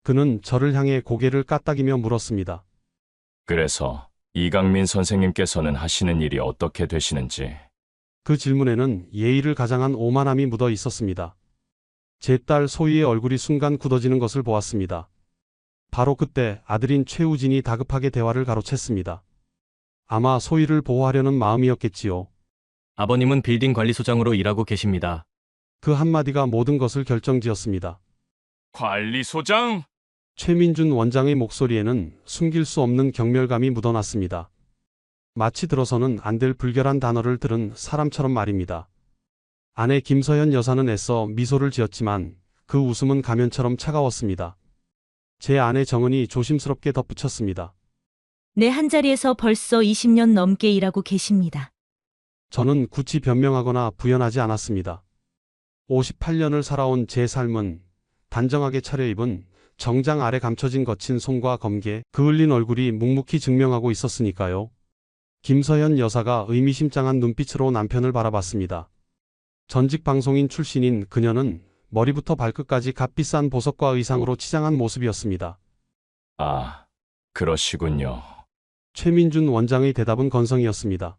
그는 저를 향해 고개를 까딱이며 물었습니다. 그래서 이강민 선생님께서는 하시는 일이 어떻게 되시는지. 그 질문에는 예의를 가장한 오만함이 묻어 있었습니다. 제 딸 소희의 얼굴이 순간 굳어지는 것을 보았습니다. 바로 그때 아들인 최우진이 다급하게 대화를 가로챘습니다. 아마 소희를 보호하려는 마음이었겠지요. 아버님은 빌딩 관리소장으로 일하고 계십니다. 그 한마디가 모든 것을 결정지었습니다. 관리소장? 최민준 원장의 목소리에는 숨길 수 없는 경멸감이 묻어났습니다. 마치 들어서는 안 될 불결한 단어를 들은 사람처럼 말입니다. 아내 김서연 여사는 애써 미소를 지었지만 그 웃음은 가면처럼 차가웠습니다. 제 아내 정은이 조심스럽게 덧붙였습니다. 내 한자리에서 벌써 20년 넘게 일하고 계십니다. 저는 굳이 변명하거나 부연하지 않았습니다. 58년을 살아온 제 삶은 단정하게 차려입은 정장 아래 감춰진 거친 손과 검게, 그을린 얼굴이 묵묵히 증명하고 있었으니까요. 김서연 여사가 의미심장한 눈빛으로 남편을 바라봤습니다. 전직 방송인 출신인 그녀는 머리부터 발끝까지 값비싼 보석과 의상으로 치장한 모습이었습니다. 아, 그러시군요. 최민준 원장의 대답은 건성이었습니다.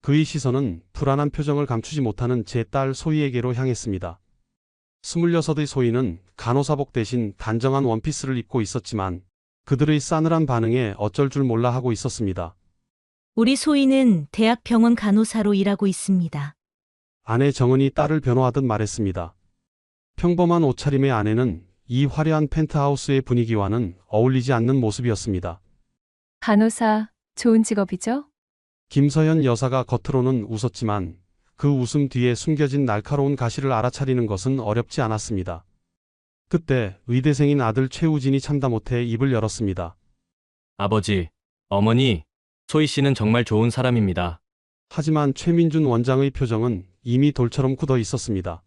그의 시선은 불안한 표정을 감추지 못하는 제 딸 소희에게로 향했습니다. 26의 소희는 간호사복 대신 단정한 원피스를 입고 있었지만 그들의 싸늘한 반응에 어쩔 줄 몰라 하고 있었습니다. 우리 소희는 대학병원 간호사로 일하고 있습니다. 아내 정은이 딸을 변호하듯 말했습니다. 평범한 옷차림의 아내는 이 화려한 펜트하우스의 분위기와는 어울리지 않는 모습이었습니다. 간호사, 좋은 직업이죠? 김서연 여사가 겉으로는 웃었지만 그 웃음 뒤에 숨겨진 날카로운 가시를 알아차리는 것은 어렵지 않았습니다. 그때 의대생인 아들 최우진이 참다 못해 입을 열었습니다. 아버지, 어머니, 소희 씨는 정말 좋은 사람입니다. 하지만 최민준 원장의 표정은 이미 돌처럼 굳어 있었습니다.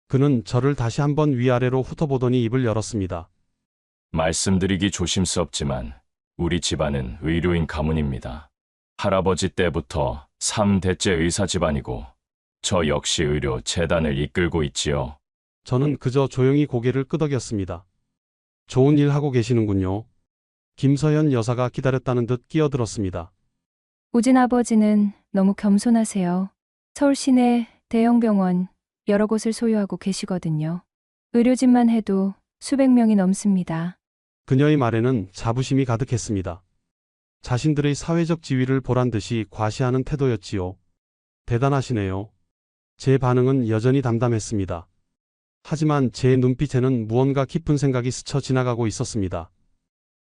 그는 저를 다시 한번 위아래로 훑어보더니 입을 열었습니다. 말씀드리기 조심스럽지만 우리 집안은 의료인 가문입니다. 할아버지 때부터 3대째 의사 집안이고 저 역시 의료 재단을 이끌고 있지요. 저는 그저 조용히 고개를 끄덕였습니다. 좋은 일 하고 계시는군요. 김서연 여사가 기다렸다는 듯 끼어들었습니다. 우진 아버지는 너무 겸손하세요. 서울 시내 대형 병원 여러 곳을 소유하고 계시거든요. 의료진만 해도 수백 명이 넘습니다. 그녀의 말에는 자부심이 가득했습니다. 자신들의 사회적 지위를 보란 듯이 과시하는 태도였지요. 대단하시네요. 제 반응은 여전히 담담했습니다. 하지만 제 눈빛에는 무언가 깊은 생각이 스쳐 지나가고 있었습니다.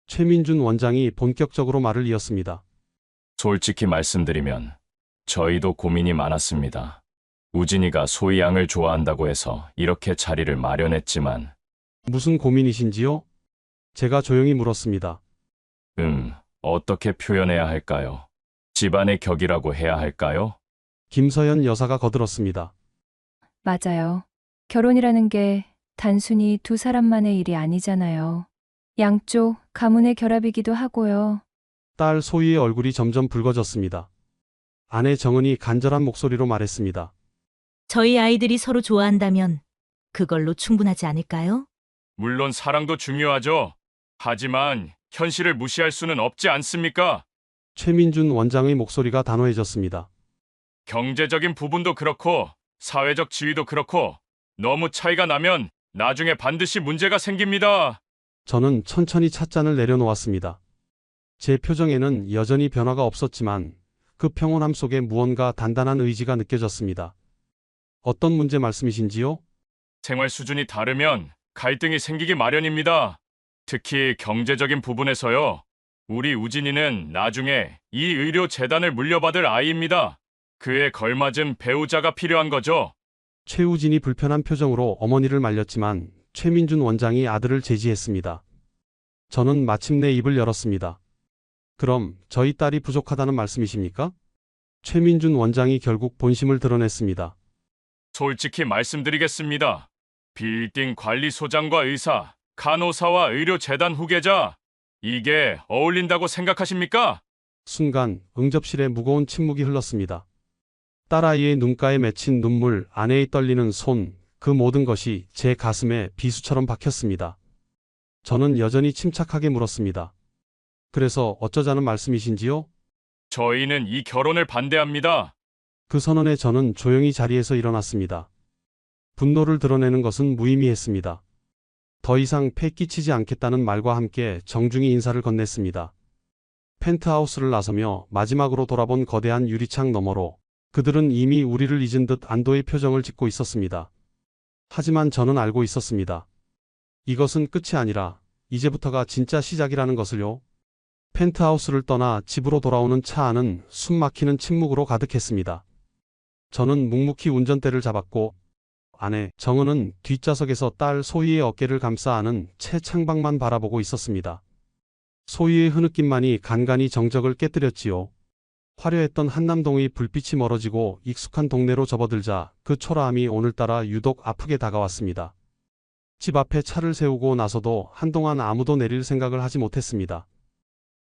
최민준 원장이 본격적으로 말을 이었습니다. 솔직히 말씀드리면 저희도 고민이 많았습니다. 우진이가 소희 양을 좋아한다고 해서 이렇게 자리를 마련했지만 무슨 고민이신지요? 제가 조용히 물었습니다. 어떻게 표현해야 할까요? 집안의 격이라고 해야 할까요? 김서연 여사가 거들었습니다. 맞아요. 결혼이라는 게 단순히 두 사람만의 일이 아니잖아요. 양쪽 가문의 결합이기도 하고요. 딸 소희의 얼굴이 점점 붉어졌습니다. 아내 정은이 간절한 목소리로 말했습니다. 저희 아이들이 서로 좋아한다면 그걸로 충분하지 않을까요? 물론 사랑도 중요하죠. 하지만 현실을 무시할 수는 없지 않습니까? 최민준 원장의 목소리가 단호해졌습니다. 경제적인 부분도 그렇고 사회적 지위도 그렇고 너무 차이가 나면 나중에 반드시 문제가 생깁니다. 저는 천천히 찻잔을 내려놓았습니다. 제 표정에는 여전히 변화가 없었지만 그 평온함 속에 무언가 단단한 의지가 느껴졌습니다. 어떤 문제 말씀이신지요? 생활 수준이 다르면 갈등이 생기기 마련입니다. 특히 경제적인 부분에서요. 우리 우진이는 나중에 이 의료 재단을 물려받을 아이입니다. 그에 걸맞은 배우자가 필요한 거죠. 최우진이 불편한 표정으로 어머니를 말렸지만 최민준 원장이 아들을 제지했습니다. 저는 마침내 입을 열었습니다. 그럼 저희 딸이 부족하다는 말씀이십니까? 최민준 원장이 결국 본심을 드러냈습니다. 솔직히 말씀드리겠습니다. 빌딩 관리소장과 의사, 간호사와 의료재단 후계자, 이게 어울린다고 생각하십니까? 순간 응접실에 무거운 침묵이 흘렀습니다. 딸아이의 눈가에 맺힌 눈물, 아내의 떨리는 손, 그 모든 것이 제 가슴에 비수처럼 박혔습니다. 저는 여전히 침착하게 물었습니다. 그래서 어쩌자는 말씀이신지요? 저희는 이 결혼을 반대합니다. 그 선언에 저는 조용히 자리에서 일어났습니다. 분노를 드러내는 것은 무의미했습니다. 더 이상 패 끼치지 않겠다는 말과 함께 정중히 인사를 건넸습니다. 펜트하우스를 나서며 마지막으로 돌아본 거대한 유리창 너머로 그들은 이미 우리를 잊은 듯 안도의 표정을 짓고 있었습니다. 하지만 저는 알고 있었습니다. 이것은 끝이 아니라 이제부터가 진짜 시작이라는 것을요. 펜트하우스를 떠나 집으로 돌아오는 차 안은 숨 막히는 침묵으로 가득했습니다. 저는 묵묵히 운전대를 잡았고 아내 정은은 뒷좌석에서 딸 소희의 어깨를 감싸 안은 채 창밖만 바라보고 있었습니다. 소희의 흐느낌만이 간간히 정적을 깨뜨렸지요. 화려했던 한남동의 불빛이 멀어지고 익숙한 동네로 접어들자 그 초라함이 오늘따라 유독 아프게 다가왔습니다. 집 앞에 차를 세우고 나서도 한동안 아무도 내릴 생각을 하지 못했습니다.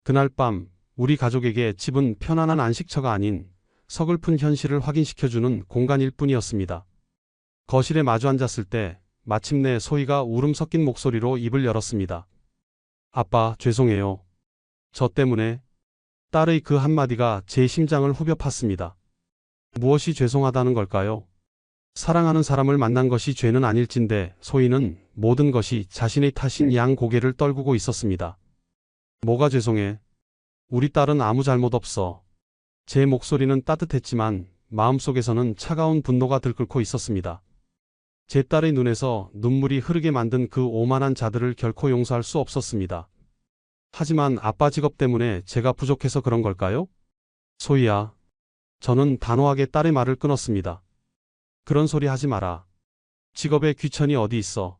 그날 밤 우리 가족에게 집은 편안한 안식처가 아닌 서글픈 현실을 확인시켜주는 공간일 뿐이었습니다. 거실에 마주 앉았을 때 마침내 소희가 울음 섞인 목소리로 입을 열었습니다. 아빠, 죄송해요. 저 때문에. 딸의 그 한마디가 제 심장을 후벼 팠습니다. 무엇이 죄송하다는 걸까요? 사랑하는 사람을 만난 것이 죄는 아닐진데 소희는 모든 것이 자신의 탓인 양 고개를 떨구고 있었습니다. 뭐가 죄송해? 우리 딸은 아무 잘못 없어. 제 목소리는 따뜻했지만 마음속에서는 차가운 분노가 들끓고 있었습니다. 제 딸의 눈에서 눈물이 흐르게 만든 그 오만한 자들을 결코 용서할 수 없었습니다. 하지만 아빠 직업 때문에 제가 부족해서 그런 걸까요? 소희야. 저는 단호하게 딸의 말을 끊었습니다. 그런 소리 하지 마라. 직업에 귀천이 어디 있어.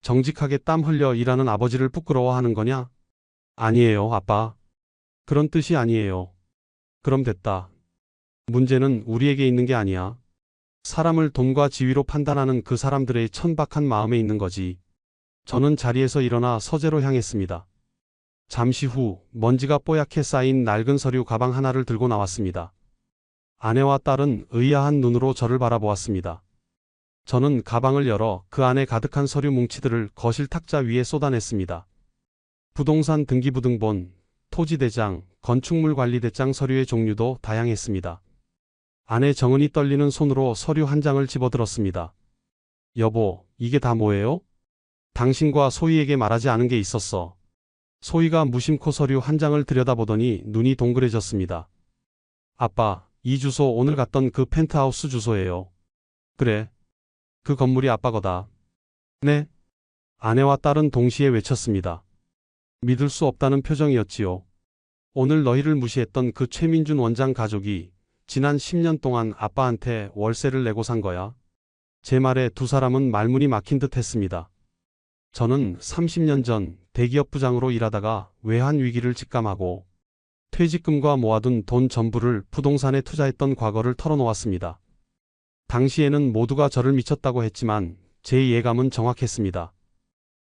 정직하게 땀 흘려 일하는 아버지를 부끄러워하는 거냐? 아니에요, 아빠. 그런 뜻이 아니에요. 그럼 됐다. 문제는 우리에게 있는 게 아니야. 사람을 돈과 지위로 판단하는 그 사람들의 천박한 마음에 있는 거지. 저는 자리에서 일어나 서재로 향했습니다. 잠시 후 먼지가 뽀얗게 쌓인 낡은 서류 가방 하나를 들고 나왔습니다. 아내와 딸은 의아한 눈으로 저를 바라보았습니다. 저는 가방을 열어 그 안에 가득한 서류 뭉치들을 거실 탁자 위에 쏟아냈습니다. 부동산 등기부등본, 토지대장, 건축물관리대장 서류의 종류도 다양했습니다. 아내 정은이 떨리는 손으로 서류 한 장을 집어들었습니다. 여보, 이게 다 뭐예요? 당신과 소희에게 말하지 않은 게 있었어. 소희가 무심코 서류 한 장을 들여다보더니 눈이 동그래졌습니다. 아빠, 이 주소 오늘 갔던 그 펜트하우스 주소예요. 그래. 그 건물이 아빠 거다. 네? 아내와 딸은 동시에 외쳤습니다. 믿을 수 없다는 표정이었지요. 오늘 너희를 무시했던 그 최민준 원장 가족이 지난 10년 동안 아빠한테 월세를 내고 산 거야. 제 말에 두 사람은 말문이 막힌 듯 했습니다. 저는 30년 전 대기업 부장으로 일하다가 외환 위기를 직감하고 퇴직금과 모아둔 돈 전부를 부동산에 투자했던 과거를 털어놓았습니다. 당시에는 모두가 저를 미쳤다고 했지만 제 예감은 정확했습니다.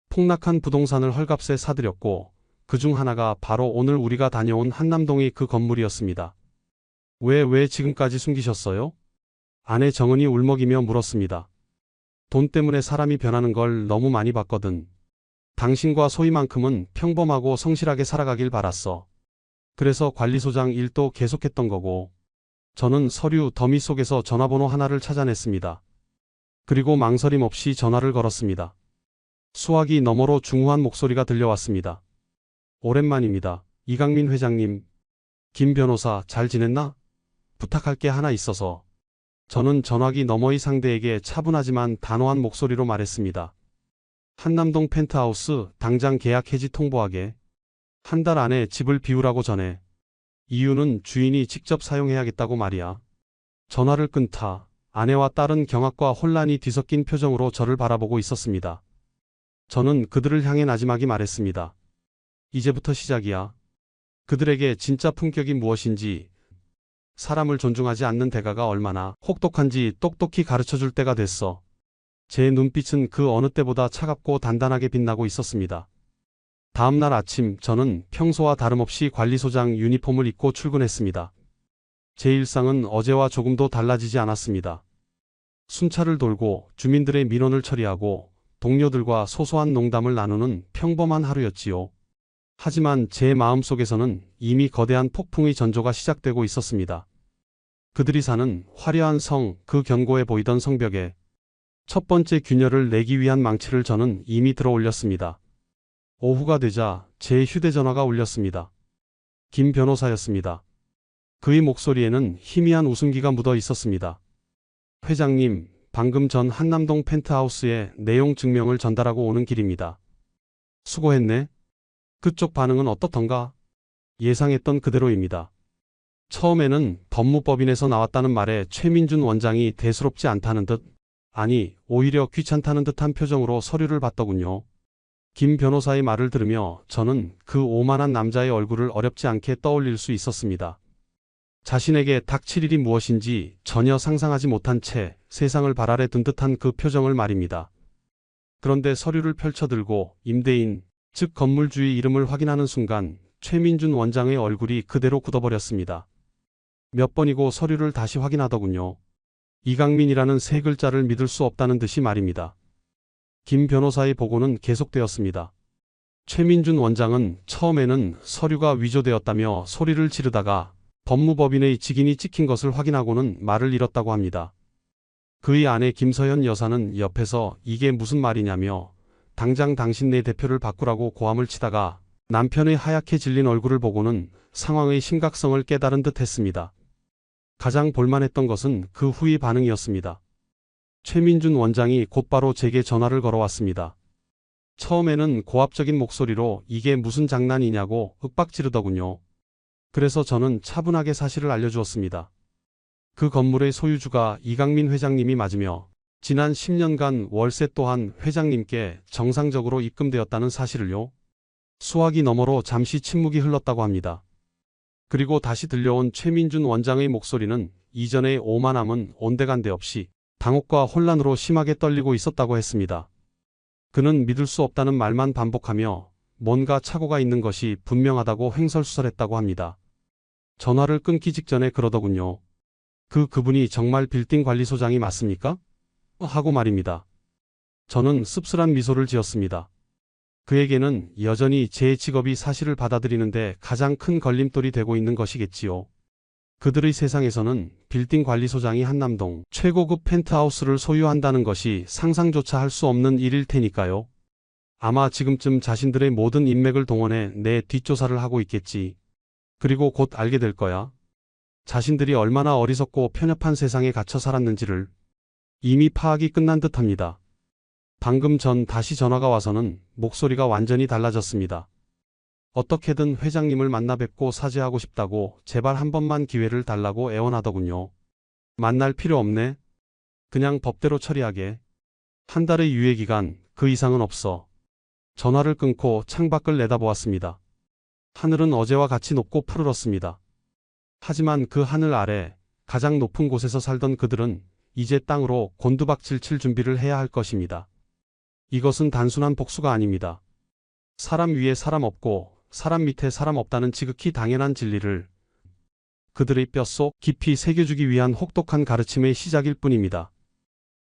폭락한 부동산을 헐값에 사들였고 그중 하나가 바로 오늘 우리가 다녀온 한남동의 그 건물이었습니다. 왜 지금까지 숨기셨어요? 아내 정은이 울먹이며 물었습니다. 돈 때문에 사람이 변하는 걸 너무 많이 봤거든. 당신과 소희만큼은 평범하고 성실하게 살아가길 바랐어. 그래서 관리소장 일도 계속했던 거고. 저는 서류 더미 속에서 전화번호 하나를 찾아냈습니다. 그리고 망설임 없이 전화를 걸었습니다. 수화기 너머로 중후한 목소리가 들려왔습니다. 오랜만입니다. 이강민 회장님. 김 변호사 잘 지냈나? 부탁할 게 하나 있어서. 저는 전화기 너머의 상대에게 차분하지만 단호한 목소리로 말했습니다. 한남동 펜트하우스 당장 계약 해지 통보하게. 한 달 안에 집을 비우라고 전해. 이유는 주인이 직접 사용해야겠다고 말이야. 전화를 끊다 아내와 딸은 경악과 혼란이 뒤섞인 표정으로 저를 바라보고 있었습니다. 저는 그들을 향해 나지막이 말했습니다. 이제부터 시작이야. 그들에게 진짜 품격이 무엇인지, 사람을 존중하지 않는 대가가 얼마나 혹독한지 똑똑히 가르쳐 줄 때가 됐어. 제 눈빛은 그 어느 때보다 차갑고 단단하게 빛나고 있었습니다. 다음 날 아침 저는 평소와 다름없이 관리소장 유니폼을 입고 출근했습니다. 제 일상은 어제와 조금도 달라지지 않았습니다. 순찰을 돌고 주민들의 민원을 처리하고 동료들과 소소한 농담을 나누는 평범한 하루였지요. 하지만 제 마음속에서는 이미 거대한 폭풍의 전조가 시작되고 있었습니다. 그들이 사는 화려한 성, 그 견고해 보이던 성벽에 첫 번째 균열을 내기 위한 망치를 저는 이미 들어 올렸습니다. 오후가 되자 제 휴대전화가 울렸습니다. 김 변호사였습니다. 그의 목소리에는 희미한 웃음기가 묻어 있었습니다. 회장님, 방금 전 한남동 펜트하우스에 내용 증명을 전달하고 오는 길입니다. 수고했네. 그쪽 반응은 어떻던가? 예상했던 그대로입니다. 처음에는 법무법인에서 나왔다는 말에 최민준 원장이 대수롭지 않다는 듯, 아니, 오히려 귀찮다는 듯한 표정으로 서류를 봤더군요. 김 변호사의 말을 들으며 저는 그 오만한 남자의 얼굴을 어렵지 않게 떠올릴 수 있었습니다. 자신에게 닥칠 일이 무엇인지 전혀 상상하지 못한 채 세상을 발 아래 둔 듯한 그 표정을 말입니다. 그런데 서류를 펼쳐들고 임대인, 즉 건물주의 이름을 확인하는 순간 최민준 원장의 얼굴이 그대로 굳어버렸습니다. 몇 번이고 서류를 다시 확인하더군요. 이강민이라는 세 글자를 믿을 수 없다는 듯이 말입니다. 김 변호사의 보고는 계속되었습니다. 최민준 원장은 처음에는 서류가 위조되었다며 소리를 지르다가 법무법인의 직인이 찍힌 것을 확인하고는 말을 잃었다고 합니다. 그의 아내 김서연 여사는 옆에서 이게 무슨 말이냐며 당장 당신네 대표를 바꾸라고 고함을 치다가 남편의 하얗게 질린 얼굴을 보고는 상황의 심각성을 깨달은 듯 했습니다. 가장 볼만했던 것은 그 후의 반응이었습니다. 최민준 원장이 곧바로 제게 전화를 걸어왔습니다. 처음에는 고압적인 목소리로 이게 무슨 장난이냐고 윽박지르더군요. 그래서 저는 차분하게 사실을 알려주었습니다. 그 건물의 소유주가 이강민 회장님이 맞으며 지난 10년간 월세 또한 회장님께 정상적으로 입금되었다는 사실을요. 수화기 너머로 잠시 침묵이 흘렀다고 합니다. 그리고 다시 들려온 최민준 원장의 목소리는 이전의 오만함은 온데간데 없이 당혹과 혼란으로 심하게 떨리고 있었다고 했습니다. 그는 믿을 수 없다는 말만 반복하며 뭔가 착오가 있는 것이 분명하다고 횡설수설했다고 합니다. 전화를 끊기 직전에 그러더군요. 그분이 정말 빌딩 관리소장이 맞습니까? 하고 말입니다. 저는 씁쓸한 미소를 지었습니다. 그에게는 여전히 제 직업이 사실을 받아들이는데 가장 큰 걸림돌이 되고 있는 것이겠지요. 그들의 세상에서는 빌딩 관리소장이 한남동 최고급 펜트하우스를 소유한다는 것이 상상조차 할 수 없는 일일 테니까요. 아마 지금쯤 자신들의 모든 인맥을 동원해 내 뒷조사를 하고 있겠지. 그리고 곧 알게 될 거야. 자신들이 얼마나 어리석고 편협한 세상에 갇혀 살았는지를. 이미 파악이 끝난 듯합니다. 방금 전 다시 전화가 와서는 목소리가 완전히 달라졌습니다. 어떻게든 회장님을 만나 뵙고 사죄하고 싶다고 제발 한 번만 기회를 달라고 애원하더군요. 만날 필요 없네. 그냥 법대로 처리하게. 한 달의 유예기간, 그 이상은 없어. 전화를 끊고 창밖을 내다보았습니다. 하늘은 어제와 같이 높고 푸르렀습니다. 하지만 그 하늘 아래 가장 높은 곳에서 살던 그들은 이제 땅으로 곤두박질 칠 준비를 해야 할 것입니다. 이것은 단순한 복수가 아닙니다. 사람 위에 사람 없고 사람 밑에 사람 없다는 지극히 당연한 진리를 그들의 뼛속 깊이 새겨주기 위한 혹독한 가르침의 시작일 뿐입니다.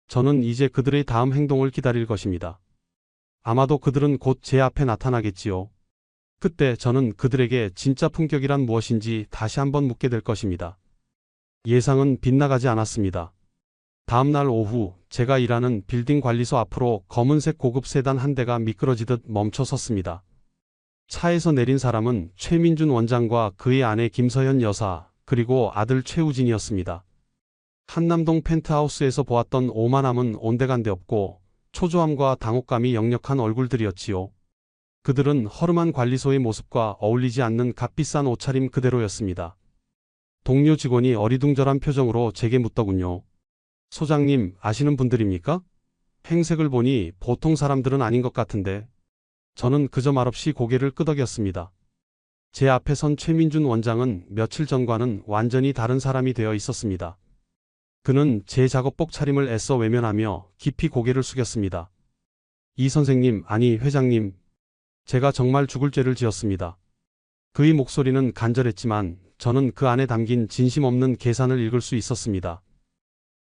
저는 이제 그들의 다음 행동을 기다릴 것입니다. 아마도 그들은 곧 제 앞에 나타나겠지요. 그때 저는 그들에게 진짜 품격이란 무엇인지 다시 한번 묻게 될 것입니다. 예상은 빗나가지 않았습니다. 다음 날 오후 제가 일하는 빌딩 관리소 앞으로 검은색 고급 세단 한 대가 미끄러지듯 멈춰 섰습니다. 차에서 내린 사람은 최민준 원장과 그의 아내 김서연 여사 그리고 아들 최우진이었습니다. 한남동 펜트하우스에서 보았던 오만함은 온데간데 없고 초조함과 당혹감이 역력한 얼굴들이었지요. 그들은 허름한 관리소의 모습과 어울리지 않는 값비싼 옷차림 그대로였습니다. 동료 직원이 어리둥절한 표정으로 제게 묻더군요. 소장님, 아시는 분들입니까? 행색을 보니 보통 사람들은 아닌 것 같은데. 저는 그저 말없이 고개를 끄덕였습니다. 제 앞에 선 최민준 원장은 며칠 전과는 완전히 다른 사람이 되어 있었습니다. 그는 제 작업복 차림을 애써 외면하며 깊이 고개를 숙였습니다. 이 선생님, 아니 회장님, 제가 정말 죽을 죄를 지었습니다. 그의 목소리는 간절했지만 저는 그 안에 담긴 진심 없는 계산을 읽을 수 있었습니다.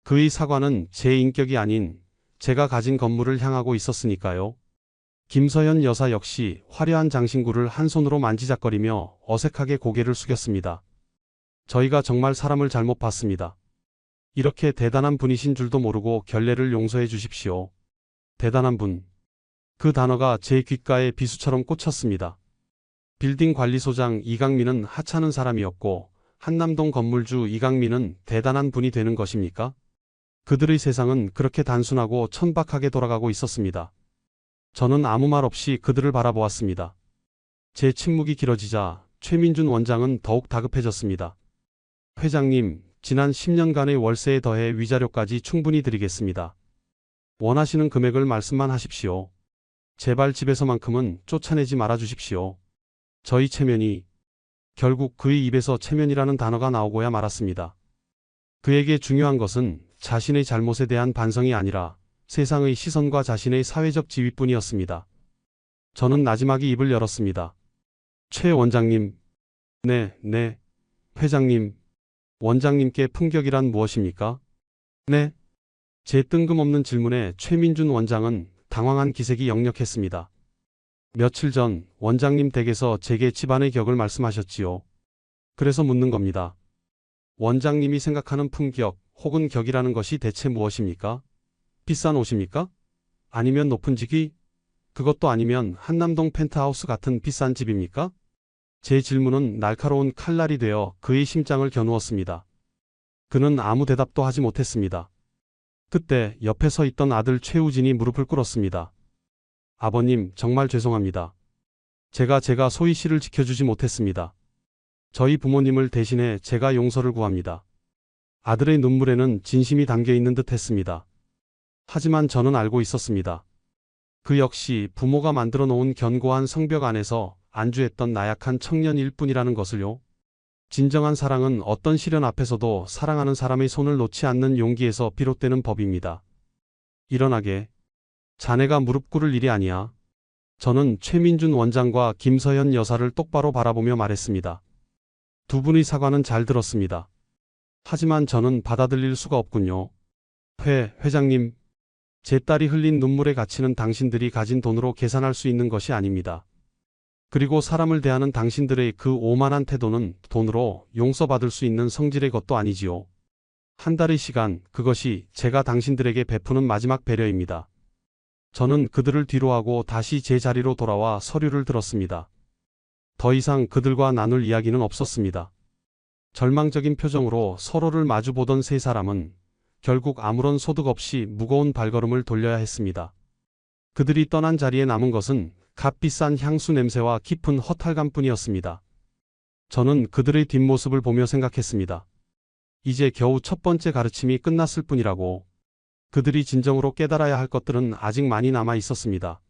그의 사과는 제 인격이 아닌 제가 가진 건물을 향하고 있었으니까요. 김서연 여사 역시 화려한 장신구를 한 손으로 만지작거리며 어색하게 고개를 숙였습니다. 저희가 정말 사람을 잘못 봤습니다. 이렇게 대단한 분이신 줄도 모르고 결례를 용서해 주십시오. 대단한 분. 그 단어가 제 귓가에 비수처럼 꽂혔습니다. 빌딩 관리소장 이강민은 하찮은 사람이었고 한남동 건물주 이강민은 대단한 분이 되는 것입니까? 그들의 세상은 그렇게 단순하고 천박하게 돌아가고 있었습니다. 저는 아무 말 없이 그들을 바라보았습니다. 제 침묵이 길어지자 최민준 원장은 더욱 다급해졌습니다. 회장님, 지난 10년간의 월세에 더해 위자료까지 충분히 드리겠습니다. 원하시는 금액을 말씀만 하십시오. 제발 집에서만큼은 쫓아내지 말아 주십시오. 저희 체면이. 결국 그의 입에서 체면이라는 단어가 나오고야 말았습니다. 그에게 중요한 것은 자신의 잘못에 대한 반성이 아니라 세상의 시선과 자신의 사회적 지위뿐이었습니다. 저는 나지막이 입을 열었습니다. 최 원장님. 네. 회장님. 원장님께 품격이란 무엇입니까? 네. 제 뜬금없는 질문에 최민준 원장은 당황한 기색이 역력했습니다. 며칠 전 원장님 댁에서 제게 집안의 격을 말씀하셨지요. 그래서 묻는 겁니다. 원장님이 생각하는 품격 혹은 격이라는 것이 대체 무엇입니까? 비싼 옷입니까? 아니면 높은 직위? 그것도 아니면 한남동 펜트하우스 같은 비싼 집입니까? 제 질문은 날카로운 칼날이 되어 그의 심장을 겨누었습니다. 그는 아무 대답도 하지 못했습니다. 그때 옆에 서 있던 아들 최우진이 무릎을 꿇었습니다. 아버님, 정말 죄송합니다. 제가 소희 씨를 지켜주지 못했습니다. 저희 부모님을 대신해 제가 용서를 구합니다. 아들의 눈물에는 진심이 담겨 있는 듯 했습니다. 하지만 저는 알고 있었습니다. 그 역시 부모가 만들어 놓은 견고한 성벽 안에서 안주했던 나약한 청년일 뿐이라는 것을요. 진정한 사랑은 어떤 시련 앞에서도 사랑하는 사람의 손을 놓지 않는 용기에서 비롯되는 법입니다. 일어나게. 자네가 무릎 꿇을 일이 아니야. 저는 최민준 원장과 김서연 여사를 똑바로 바라보며 말했습니다. 두 분의 사과는 잘 들었습니다. 하지만 저는 받아들일 수가 없군요. 회장님. 제 딸이 흘린 눈물의 가치는 당신들이 가진 돈으로 계산할 수 있는 것이 아닙니다. 그리고 사람을 대하는 당신들의 그 오만한 태도는 돈으로 용서받을 수 있는 성질의 것도 아니지요. 한 달의 시간, 그것이 제가 당신들에게 베푸는 마지막 배려입니다. 저는 그들을 뒤로하고 다시 제 자리로 돌아와 서류를 들었습니다. 더 이상 그들과 나눌 이야기는 없었습니다. 절망적인 표정으로 서로를 마주보던 세 사람은 결국 아무런 소득 없이 무거운 발걸음을 돌려야 했습니다. 그들이 떠난 자리에 남은 것은 값비싼 향수 냄새와 깊은 허탈감뿐이었습니다. 저는 그들의 뒷모습을 보며 생각했습니다. 이제 겨우 첫 번째 가르침이 끝났을 뿐이라고. 그들이 진정으로 깨달아야 할 것들은 아직 많이 남아 있었습니다.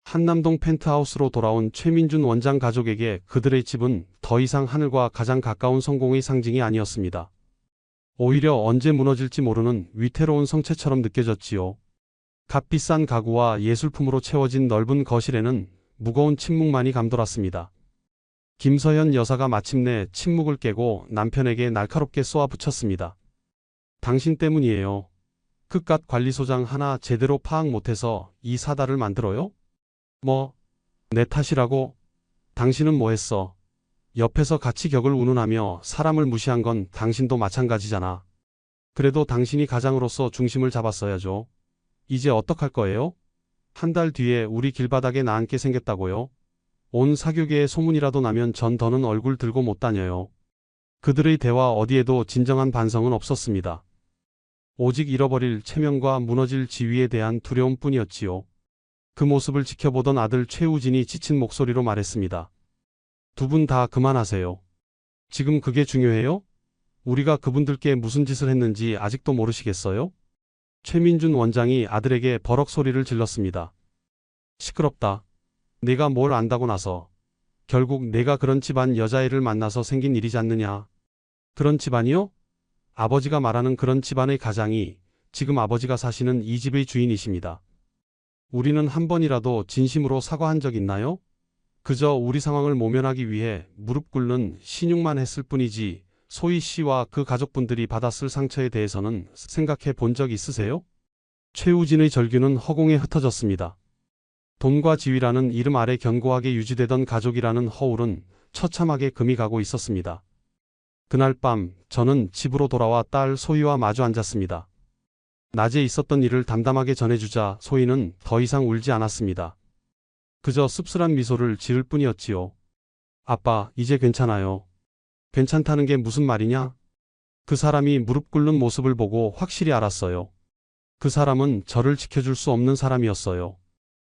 한남동 펜트하우스로 돌아온 최민준 원장 가족에게 그들의 집은 더 이상 하늘과 가장 가까운 성공의 상징이 아니었습니다. 오히려 언제 무너질지 모르는 위태로운 성체처럼 느껴졌지요. 값비싼 가구와 예술품으로 채워진 넓은 거실에는 무거운 침묵만이 감돌았습니다. 김서연 여사가 마침내 침묵을 깨고 남편에게 날카롭게 쏘아붙였습니다. 당신 때문이에요. 그깟 관리소장 하나 제대로 파악 못해서 이 사달을 만들어요? 뭐? 내 탓이라고? 당신은 뭐 했어? 옆에서 같이 격을 운운하며 사람을 무시한 건 당신도 마찬가지잖아. 그래도 당신이 가장으로서 중심을 잡았어야죠. 이제 어떡할 거예요? 한 달 뒤에 우리 길바닥에 나앉게 생겼다고요? 온 사교계에 소문이라도 나면 전 더는 얼굴 들고 못 다녀요. 그들의 대화 어디에도 진정한 반성은 없었습니다. 오직 잃어버릴 체면과 무너질 지위에 대한 두려움뿐이었지요. 그 모습을 지켜보던 아들 최우진이 지친 목소리로 말했습니다. 두 분 다 그만하세요. 지금 그게 중요해요? 우리가 그분들께 무슨 짓을 했는지 아직도 모르시겠어요? 최민준 원장이 아들에게 버럭 소리를 질렀습니다. 시끄럽다. 내가 뭘 안다고 나서. 결국 내가 그런 집안 여자애를 만나서 생긴 일이지 않느냐. 그런 집안이요? 아버지가 말하는 그런 집안의 가장이 지금 아버지가 사시는 이 집의 주인이십니다. 우리는 한 번이라도 진심으로 사과한 적 있나요? 그저 우리 상황을 모면하기 위해 무릎 꿇는 신용만 했을 뿐이지 소희 씨와 그 가족분들이 받았을 상처에 대해서는 생각해 본 적 있으세요? 최우진의 절규는 허공에 흩어졌습니다. 돈과 지위라는 이름 아래 견고하게 유지되던 가족이라는 허울은 처참하게 금이 가고 있었습니다. 그날 밤 저는 집으로 돌아와 딸 소희와 마주 앉았습니다. 낮에 있었던 일을 담담하게 전해주자 소희는 더 이상 울지 않았습니다. 그저 씁쓸한 미소를 지을 뿐이었지요. 아빠, 이제 괜찮아요. 괜찮다는 게 무슨 말이냐? 그 사람이 무릎 꿇는 모습을 보고 확실히 알았어요. 그 사람은 저를 지켜줄 수 없는 사람이었어요.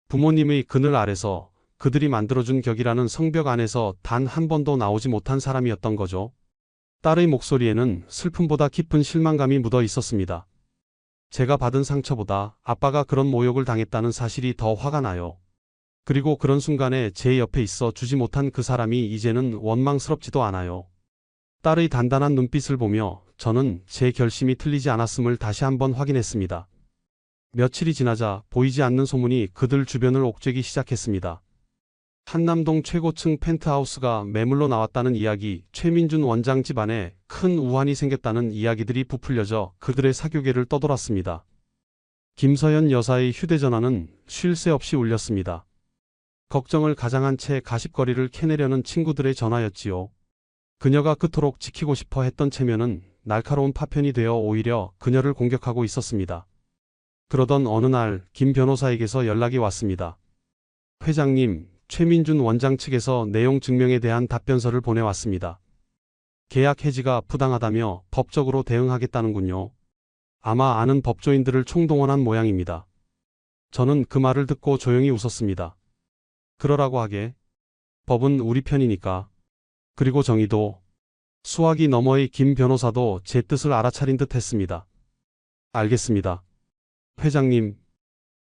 부모님의 그늘 아래서 그들이 만들어준 격이라는 성벽 안에서 단 한 번도 나오지 못한 사람이었던 거죠. 딸의 목소리에는 슬픔보다 깊은 실망감이 묻어 있었습니다. 제가 받은 상처보다 아빠가 그런 모욕을 당했다는 사실이 더 화가 나요. 그리고 그런 순간에 제 옆에 있어 주지 못한 그 사람이 이제는 원망스럽지도 않아요. 딸의 단단한 눈빛을 보며 저는 제 결심이 틀리지 않았음을 다시 한번 확인했습니다. 며칠이 지나자 보이지 않는 소문이 그들 주변을 옥죄기 시작했습니다. 한남동 최고층 펜트하우스가 매물로 나왔다는 이야기, 최민준 원장 집안에 큰 우환이 생겼다는 이야기들이 부풀려져 그들의 사교계를 떠돌았습니다. 김서연 여사의 휴대전화는 쉴 새 없이 울렸습니다. 걱정을 가장한 채 가십거리를 캐내려는 친구들의 전화였지요. 그녀가 그토록 지키고 싶어 했던 체면은 날카로운 파편이 되어 오히려 그녀를 공격하고 있었습니다. 그러던 어느 날 김 변호사에게서 연락이 왔습니다. 회장님, 최민준 원장 측에서 내용 증명에 대한 답변서를 보내왔습니다. 계약 해지가 부당하다며 법적으로 대응하겠다는군요. 아마 아는 법조인들을 총동원한 모양입니다. 저는 그 말을 듣고 조용히 웃었습니다. 그러라고 하게. 법은 우리 편이니까. 그리고 정의도. 수화기 너머의 김 변호사도 제 뜻을 알아차린 듯 했습니다. 알겠습니다. 회장님,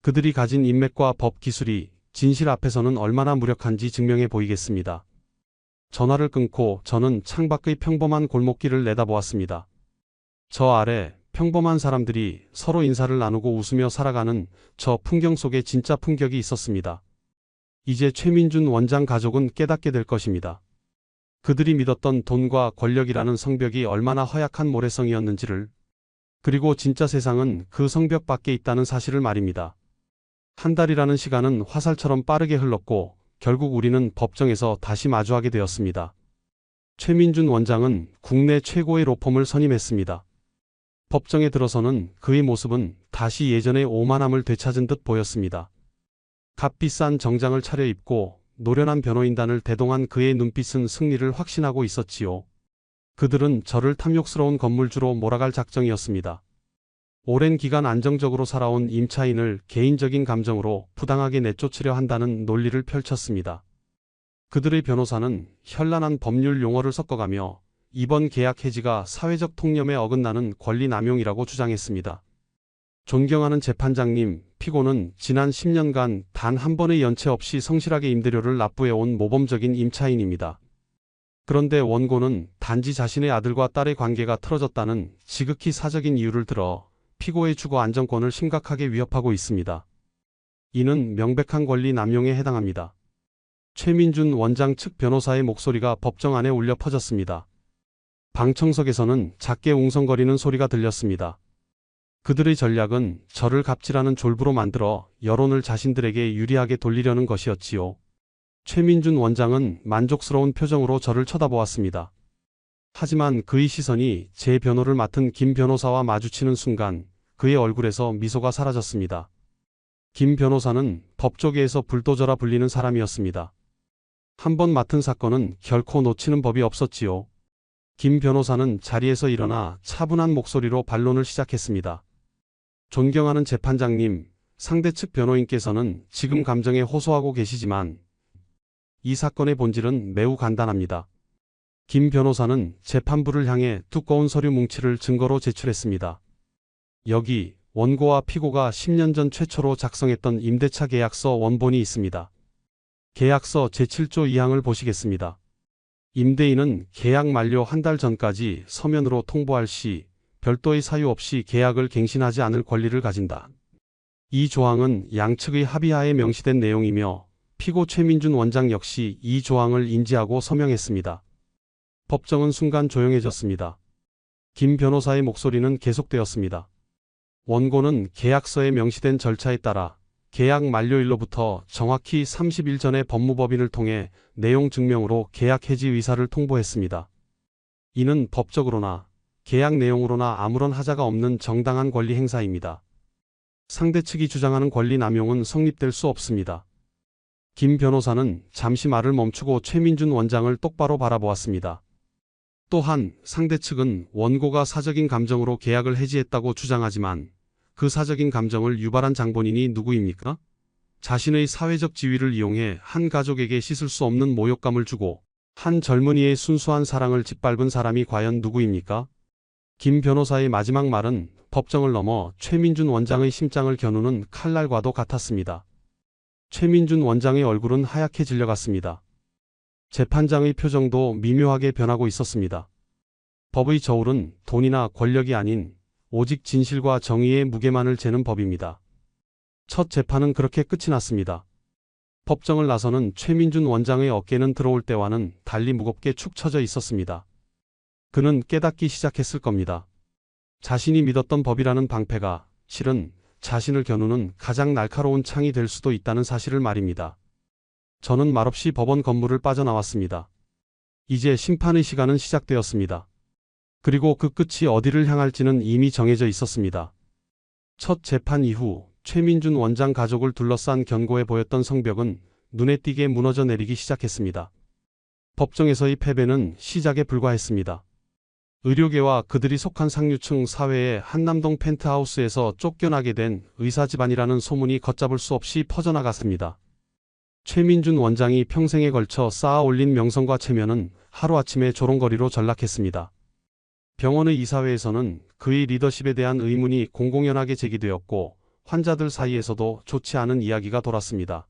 그들이 가진 인맥과 법 기술이 진실 앞에서는 얼마나 무력한지 증명해 보이겠습니다. 전화를 끊고 저는 창밖의 평범한 골목길을 내다보았습니다. 저 아래 평범한 사람들이 서로 인사를 나누고 웃으며 살아가는 저 풍경 속에 진짜 품격이 있었습니다. 이제 최민준 원장 가족은 깨닫게 될 것입니다. 그들이 믿었던 돈과 권력이라는 성벽이 얼마나 허약한 모래성이었는지를, 그리고 진짜 세상은 그 성벽 밖에 있다는 사실을 말입니다. 한 달이라는 시간은 화살처럼 빠르게 흘렀고 결국 우리는 법정에서 다시 마주하게 되었습니다. 최민준 원장은 국내 최고의 로펌을 선임했습니다. 법정에 들어서는 그의 모습은 다시 예전의 오만함을 되찾은 듯 보였습니다. 값비싼 정장을 차려입고 노련한 변호인단을 대동한 그의 눈빛은 승리를 확신하고 있었지요. 그들은 저를 탐욕스러운 건물주로 몰아갈 작정이었습니다. 오랜 기간 안정적으로 살아온 임차인을 개인적인 감정으로 부당하게 내쫓으려 한다는 논리를 펼쳤습니다. 그들의 변호사는 현란한 법률 용어를 섞어가며 이번 계약 해지가 사회적 통념에 어긋나는 권리 남용이라고 주장했습니다. 존경하는 재판장님, 피고는 지난 10년간 단 한 번의 연체 없이 성실하게 임대료를 납부해온 모범적인 임차인입니다. 그런데 원고는 단지 자신의 아들과 딸의 관계가 틀어졌다는 지극히 사적인 이유를 들어 피고의 주거 안정권을 심각하게 위협하고 있습니다. 이는 명백한 권리 남용에 해당합니다. 최민준 원장 측 변호사의 목소리가 법정 안에 울려 퍼졌습니다. 방청석에서는 작게 웅성거리는 소리가 들렸습니다. 그들의 전략은 저를 갑질하는 졸부로 만들어 여론을 자신들에게 유리하게 돌리려는 것이었지요. 최민준 원장은 만족스러운 표정으로 저를 쳐다보았습니다. 하지만 그의 시선이 제 변호를 맡은 김 변호사와 마주치는 순간 그의 얼굴에서 미소가 사라졌습니다. 김 변호사는 법조계에서 불도저라 불리는 사람이었습니다. 한 번 맡은 사건은 결코 놓치는 법이 없었지요. 김 변호사는 자리에서 일어나 차분한 목소리로 반론을 시작했습니다. 존경하는 재판장님, 상대 측 변호인께서는 지금 감정에 호소하고 계시지만 이 사건의 본질은 매우 간단합니다. 김 변호사는 재판부를 향해 두꺼운 서류 뭉치를 증거로 제출했습니다. 여기 원고와 피고가 10년 전 최초로 작성했던 임대차 계약서 원본이 있습니다. 계약서 제7조 2항을 보시겠습니다. 임대인은 계약 만료 한 달 전까지 서면으로 통보할 시 별도의 사유 없이 계약을 갱신하지 않을 권리를 가진다. 이 조항은 양측의 합의하에 명시된 내용이며 피고 최민준 원장 역시 이 조항을 인지하고 서명했습니다. 법정은 순간 조용해졌습니다. 김 변호사의 목소리는 계속되었습니다. 원고는 계약서에 명시된 절차에 따라 계약 만료일로부터 정확히 30일 전에 법무법인을 통해 내용 증명으로 계약 해지 의사를 통보했습니다. 이는 법적으로나 계약 내용으로나 아무런 하자가 없는 정당한 권리 행사입니다. 상대 측이 주장하는 권리 남용은 성립될 수 없습니다. 김 변호사는 잠시 말을 멈추고 최민준 원장을 똑바로 바라보았습니다. 또한 상대 측은 원고가 사적인 감정으로 계약을 해지했다고 주장하지만 그 사적인 감정을 유발한 장본인이 누구입니까? 자신의 사회적 지위를 이용해 한 가족에게 씻을 수 없는 모욕감을 주고 한 젊은이의 순수한 사랑을 짓밟은 사람이 과연 누구입니까? 김 변호사의 마지막 말은 법정을 넘어 최민준 원장의 심장을 겨누는 칼날과도 같았습니다. 최민준 원장의 얼굴은 하얗게 질려갔습니다. 재판장의 표정도 미묘하게 변하고 있었습니다. 법의 저울은 돈이나 권력이 아닌 오직 진실과 정의의 무게만을 재는 법입니다. 첫 재판은 그렇게 끝이 났습니다. 법정을 나서는 최민준 원장의 어깨는 들어올 때와는 달리 무겁게 축 처져 있었습니다. 그는 깨닫기 시작했을 겁니다. 자신이 믿었던 법이라는 방패가 실은 자신을 겨누는 가장 날카로운 창이 될 수도 있다는 사실을 말입니다. 저는 말없이 법원 건물을 빠져나왔습니다. 이제 심판의 시간은 시작되었습니다. 그리고 그 끝이 어디를 향할지는 이미 정해져 있었습니다. 첫 재판 이후 최민준 원장 가족을 둘러싼 견고해 보였던 성벽은 눈에 띄게 무너져 내리기 시작했습니다. 법정에서의 패배는 시작에 불과했습니다. 의료계와 그들이 속한 상류층 사회의 한남동 펜트하우스에서 쫓겨나게 된 의사 집안이라는 소문이 걷잡을 수 없이 퍼져나갔습니다. 최민준 원장이 평생에 걸쳐 쌓아 올린 명성과 체면은 하루아침에 조롱거리로 전락했습니다. 병원의 이사회에서는 그의 리더십에 대한 의문이 공공연하게 제기되었고 환자들 사이에서도 좋지 않은 이야기가 돌았습니다.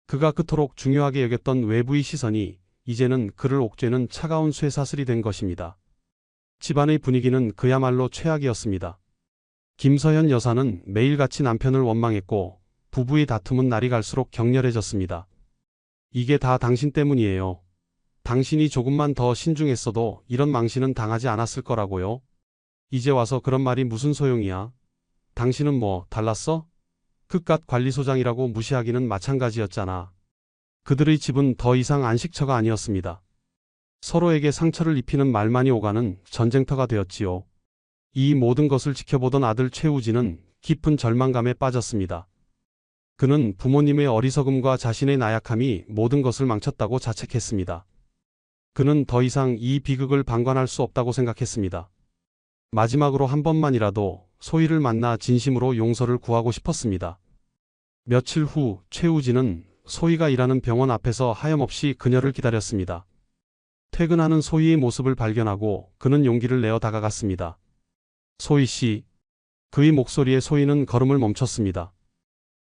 그가 그토록 중요하게 여겼던 외부의 시선이 이제는 그를 옥죄는 차가운 쇠사슬이 된 것입니다. 집안의 분위기는 그야말로 최악이었습니다. 김서현 여사는 매일같이 남편을 원망했고 부부의 다툼은 날이 갈수록 격렬해졌습니다. 이게 다 당신 때문이에요. 당신이 조금만 더 신중했어도 이런 망신은 당하지 않았을 거라고요. 이제 와서 그런 말이 무슨 소용이야. 당신은 뭐 달랐어? 그깟 관리소장이라고 무시하기는 마찬가지였잖아. 그들의 집은 더 이상 안식처가 아니었습니다. 서로에게 상처를 입히는 말만이 오가는 전쟁터가 되었지요. 이 모든 것을 지켜보던 아들 최우진은 깊은 절망감에 빠졌습니다. 그는 부모님의 어리석음과 자신의 나약함이 모든 것을 망쳤다고 자책했습니다. 그는 더 이상 이 비극을 방관할 수 없다고 생각했습니다. 마지막으로 한 번만이라도 소희를 만나 진심으로 용서를 구하고 싶었습니다. 며칠 후 최우진은 소희가 일하는 병원 앞에서 하염없이 그녀를 기다렸습니다. 퇴근하는 소희의 모습을 발견하고 그는 용기를 내어 다가갔습니다. 소희 씨. 그의 목소리에 소희는 걸음을 멈췄습니다.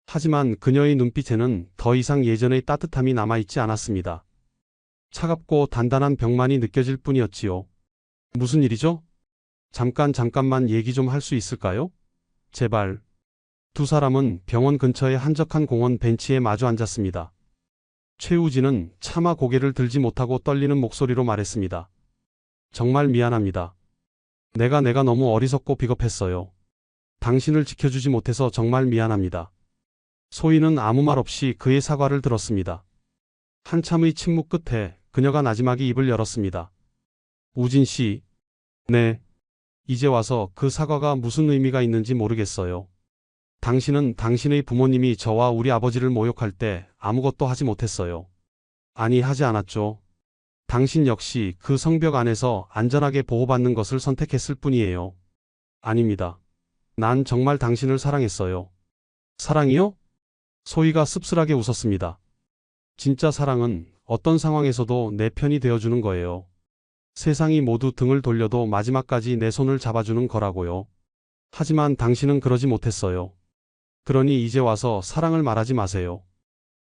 하지만 그녀의 눈빛에는 더 이상 예전의 따뜻함이 남아있지 않았습니다. 차갑고 단단한 벽만이 느껴질 뿐이었지요. 무슨 일이죠? 잠깐만 얘기 좀 할 수 있을까요? 제발. 두 사람은 병원 근처의 한적한 공원 벤치에 마주 앉았습니다. 최우진은 차마 고개를 들지 못하고 떨리는 목소리로 말했습니다. 정말 미안합니다. 내가 너무 어리석고 비겁했어요. 당신을 지켜주지 못해서 정말 미안합니다. 소희는 아무 말 없이 그의 사과를 들었습니다. 한참의 침묵 끝에 그녀가 나지막이 입을 열었습니다. 우진 씨. 네. 이제 와서 그 사과가 무슨 의미가 있는지 모르겠어요. 당신은 당신의 부모님이 저와 우리 아버지를 모욕할 때 아무것도 하지 못했어요. 아니, 하지 않았죠. 당신 역시 그 성벽 안에서 안전하게 보호받는 것을 선택했을 뿐이에요. 아닙니다. 난 정말 당신을 사랑했어요. 사랑이요? 소희가 씁쓸하게 웃었습니다. 진짜 사랑은 어떤 상황에서도 내 편이 되어주는 거예요. 세상이 모두 등을 돌려도 마지막까지 내 손을 잡아주는 거라고요. 하지만 당신은 그러지 못했어요. 그러니 이제 와서 사랑을 말하지 마세요.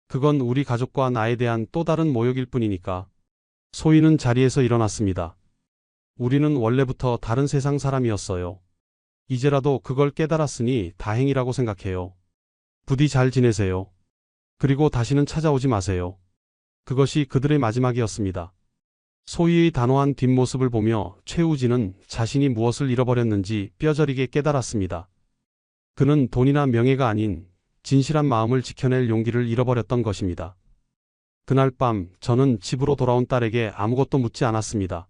그건 우리 가족과 나에 대한 또 다른 모욕일 뿐이니까. 소희는 자리에서 일어났습니다. 우리는 원래부터 다른 세상 사람이었어요. 이제라도 그걸 깨달았으니 다행이라고 생각해요. 부디 잘 지내세요. 그리고 다시는 찾아오지 마세요. 그것이 그들의 마지막이었습니다. 소희의 단호한 뒷모습을 보며 최우진은 자신이 무엇을 잃어버렸는지 뼈저리게 깨달았습니다. 그는 돈이나 명예가 아닌 진실한 마음을 지켜낼 용기를 잃어버렸던 것입니다. 그날 밤 저는 집으로 돌아온 딸에게 아무것도 묻지 않았습니다.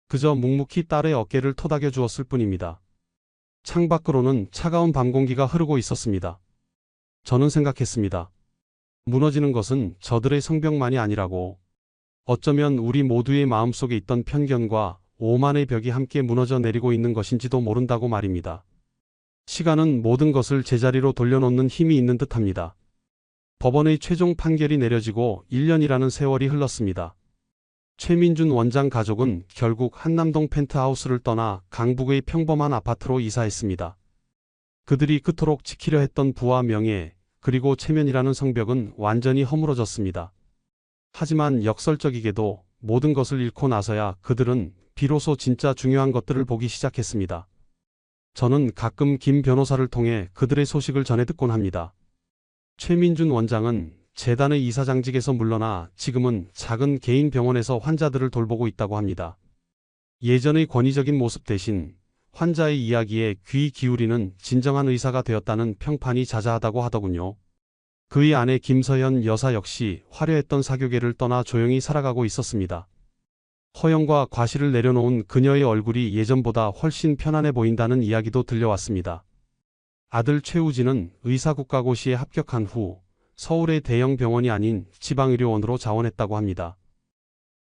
그저 묵묵히 딸의 어깨를 토닥여 주었을 뿐입니다. 창밖으로는 차가운 밤 공기가 흐르고 있었습니다. 저는 생각했습니다. 무너지는 것은 저들의 성벽만이 아니라고. 어쩌면 우리 모두의 마음속에 있던 편견과 오만의 벽이 함께 무너져 내리고 있는 것인지도 모른다고 말입니다. 시간은 모든 것을 제자리로 돌려놓는 힘이 있는 듯합니다. 법원의 최종 판결이 내려지고 1년이라는 세월이 흘렀습니다. 최민준 원장 가족은 결국 한남동 펜트하우스를 떠나 강북의 평범한 아파트로 이사했습니다. 그들이 그토록 지키려 했던 부와 명예, 그리고 체면이라는 성벽은 완전히 허물어졌습니다. 하지만 역설적이게도 모든 것을 잃고 나서야 그들은 비로소 진짜 중요한 것들을 보기 시작했습니다. 저는 가끔 김 변호사를 통해 그들의 소식을 전해 듣곤 합니다. 최민준 원장은 재단의 이사장직에서 물러나 지금은 작은 개인 병원에서 환자들을 돌보고 있다고 합니다. 예전의 권위적인 모습 대신 환자의 이야기에 귀 기울이는 진정한 의사가 되었다는 평판이 자자하다고 하더군요. 그의 아내 김서현 여사 역시 화려했던 사교계를 떠나 조용히 살아가고 있었습니다. 허영과 과실을 내려놓은 그녀의 얼굴이 예전보다 훨씬 편안해 보인다는 이야기도 들려왔습니다. 아들 최우진은 의사국가고시에 합격한 후 서울의 대형 병원이 아닌 지방의료원으로 자원했다고 합니다.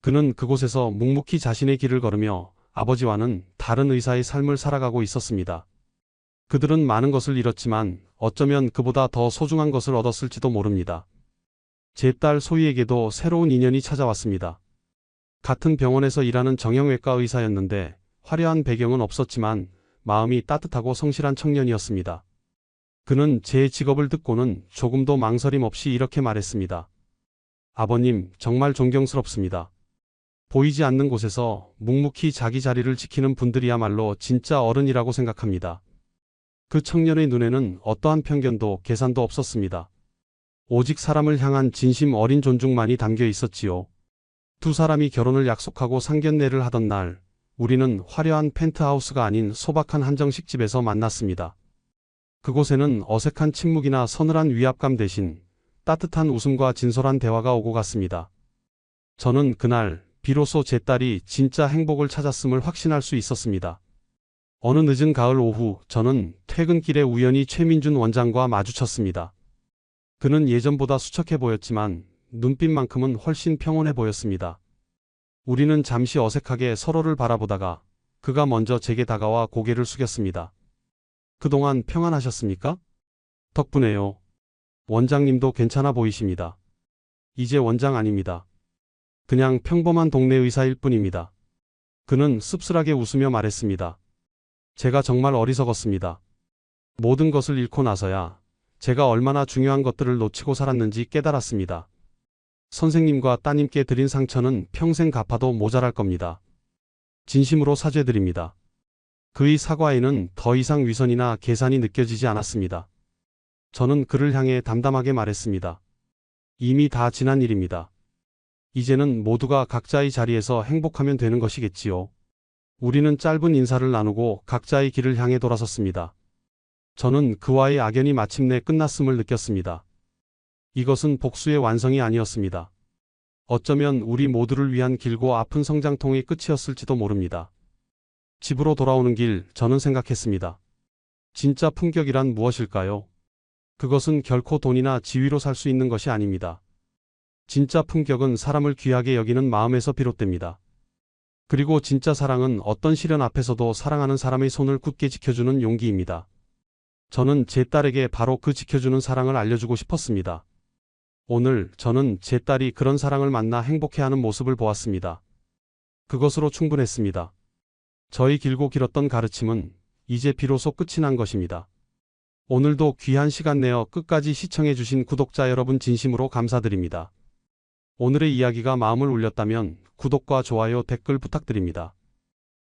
그는 그곳에서 묵묵히 자신의 길을 걸으며 아버지와는 다른 의사의 삶을 살아가고 있었습니다. 그들은 많은 것을 잃었지만 어쩌면 그보다 더 소중한 것을 얻었을지도 모릅니다. 제 딸 소희에게도 새로운 인연이 찾아왔습니다. 같은 병원에서 일하는 정형외과 의사였는데 화려한 배경은 없었지만 마음이 따뜻하고 성실한 청년이었습니다. 그는 제 직업을 듣고는 조금도 망설임 없이 이렇게 말했습니다. 아버님, 정말 존경스럽습니다. 보이지 않는 곳에서 묵묵히 자기 자리를 지키는 분들이야말로 진짜 어른이라고 생각합니다. 그 청년의 눈에는 어떠한 편견도 계산도 없었습니다. 오직 사람을 향한 진심 어린 존중만이 담겨 있었지요. 두 사람이 결혼을 약속하고 상견례를 하던 날, 우리는 화려한 펜트하우스가 아닌 소박한 한정식집에서 만났습니다. 그곳에는 어색한 침묵이나 서늘한 위압감 대신 따뜻한 웃음과 진솔한 대화가 오고 갔습니다. 저는 그날 비로소 제 딸이 진짜 행복을 찾았음을 확신할 수 있었습니다. 어느 늦은 가을 오후 저는 퇴근길에 우연히 최민준 원장과 마주쳤습니다. 그는 예전보다 수척해 보였지만 눈빛만큼은 훨씬 평온해 보였습니다. 우리는 잠시 어색하게 서로를 바라보다가 그가 먼저 제게 다가와 고개를 숙였습니다. 그동안 평안하셨습니까? 덕분에요. 원장님도 괜찮아 보이십니다. 이제 원장 아닙니다. 그냥 평범한 동네 의사일 뿐입니다. 그는 씁쓸하게 웃으며 말했습니다. 제가 정말 어리석었습니다. 모든 것을 잃고 나서야 제가 얼마나 중요한 것들을 놓치고 살았는지 깨달았습니다. 선생님과 따님께 드린 상처는 평생 갚아도 모자랄 겁니다. 진심으로 사죄드립니다. 그의 사과에는 더 이상 위선이나 계산이 느껴지지 않았습니다. 저는 그를 향해 담담하게 말했습니다. 이미 다 지난 일입니다. 이제는 모두가 각자의 자리에서 행복하면 되는 것이겠지요. 우리는 짧은 인사를 나누고 각자의 길을 향해 돌아섰습니다. 저는 그와의 악연이 마침내 끝났음을 느꼈습니다. 이것은 복수의 완성이 아니었습니다. 어쩌면 우리 모두를 위한 길고 아픈 성장통의 끝이었을지도 모릅니다. 집으로 돌아오는 길 저는 생각했습니다. 진짜 품격이란 무엇일까요? 그것은 결코 돈이나 지위로 살 수 있는 것이 아닙니다. 진짜 품격은 사람을 귀하게 여기는 마음에서 비롯됩니다. 그리고 진짜 사랑은 어떤 시련 앞에서도 사랑하는 사람의 손을 굳게 지켜주는 용기입니다. 저는 제 딸에게 바로 그 지켜주는 사랑을 알려주고 싶었습니다. 오늘 저는 제 딸이 그런 사랑을 만나 행복해하는 모습을 보았습니다. 그것으로 충분했습니다. 저의 길고 길었던 가르침은 이제 비로소 끝이 난 것입니다. 오늘도 귀한 시간 내어 끝까지 시청해주신 구독자 여러분 진심으로 감사드립니다. 오늘의 이야기가 마음을 울렸다면 구독과 좋아요, 댓글 부탁드립니다.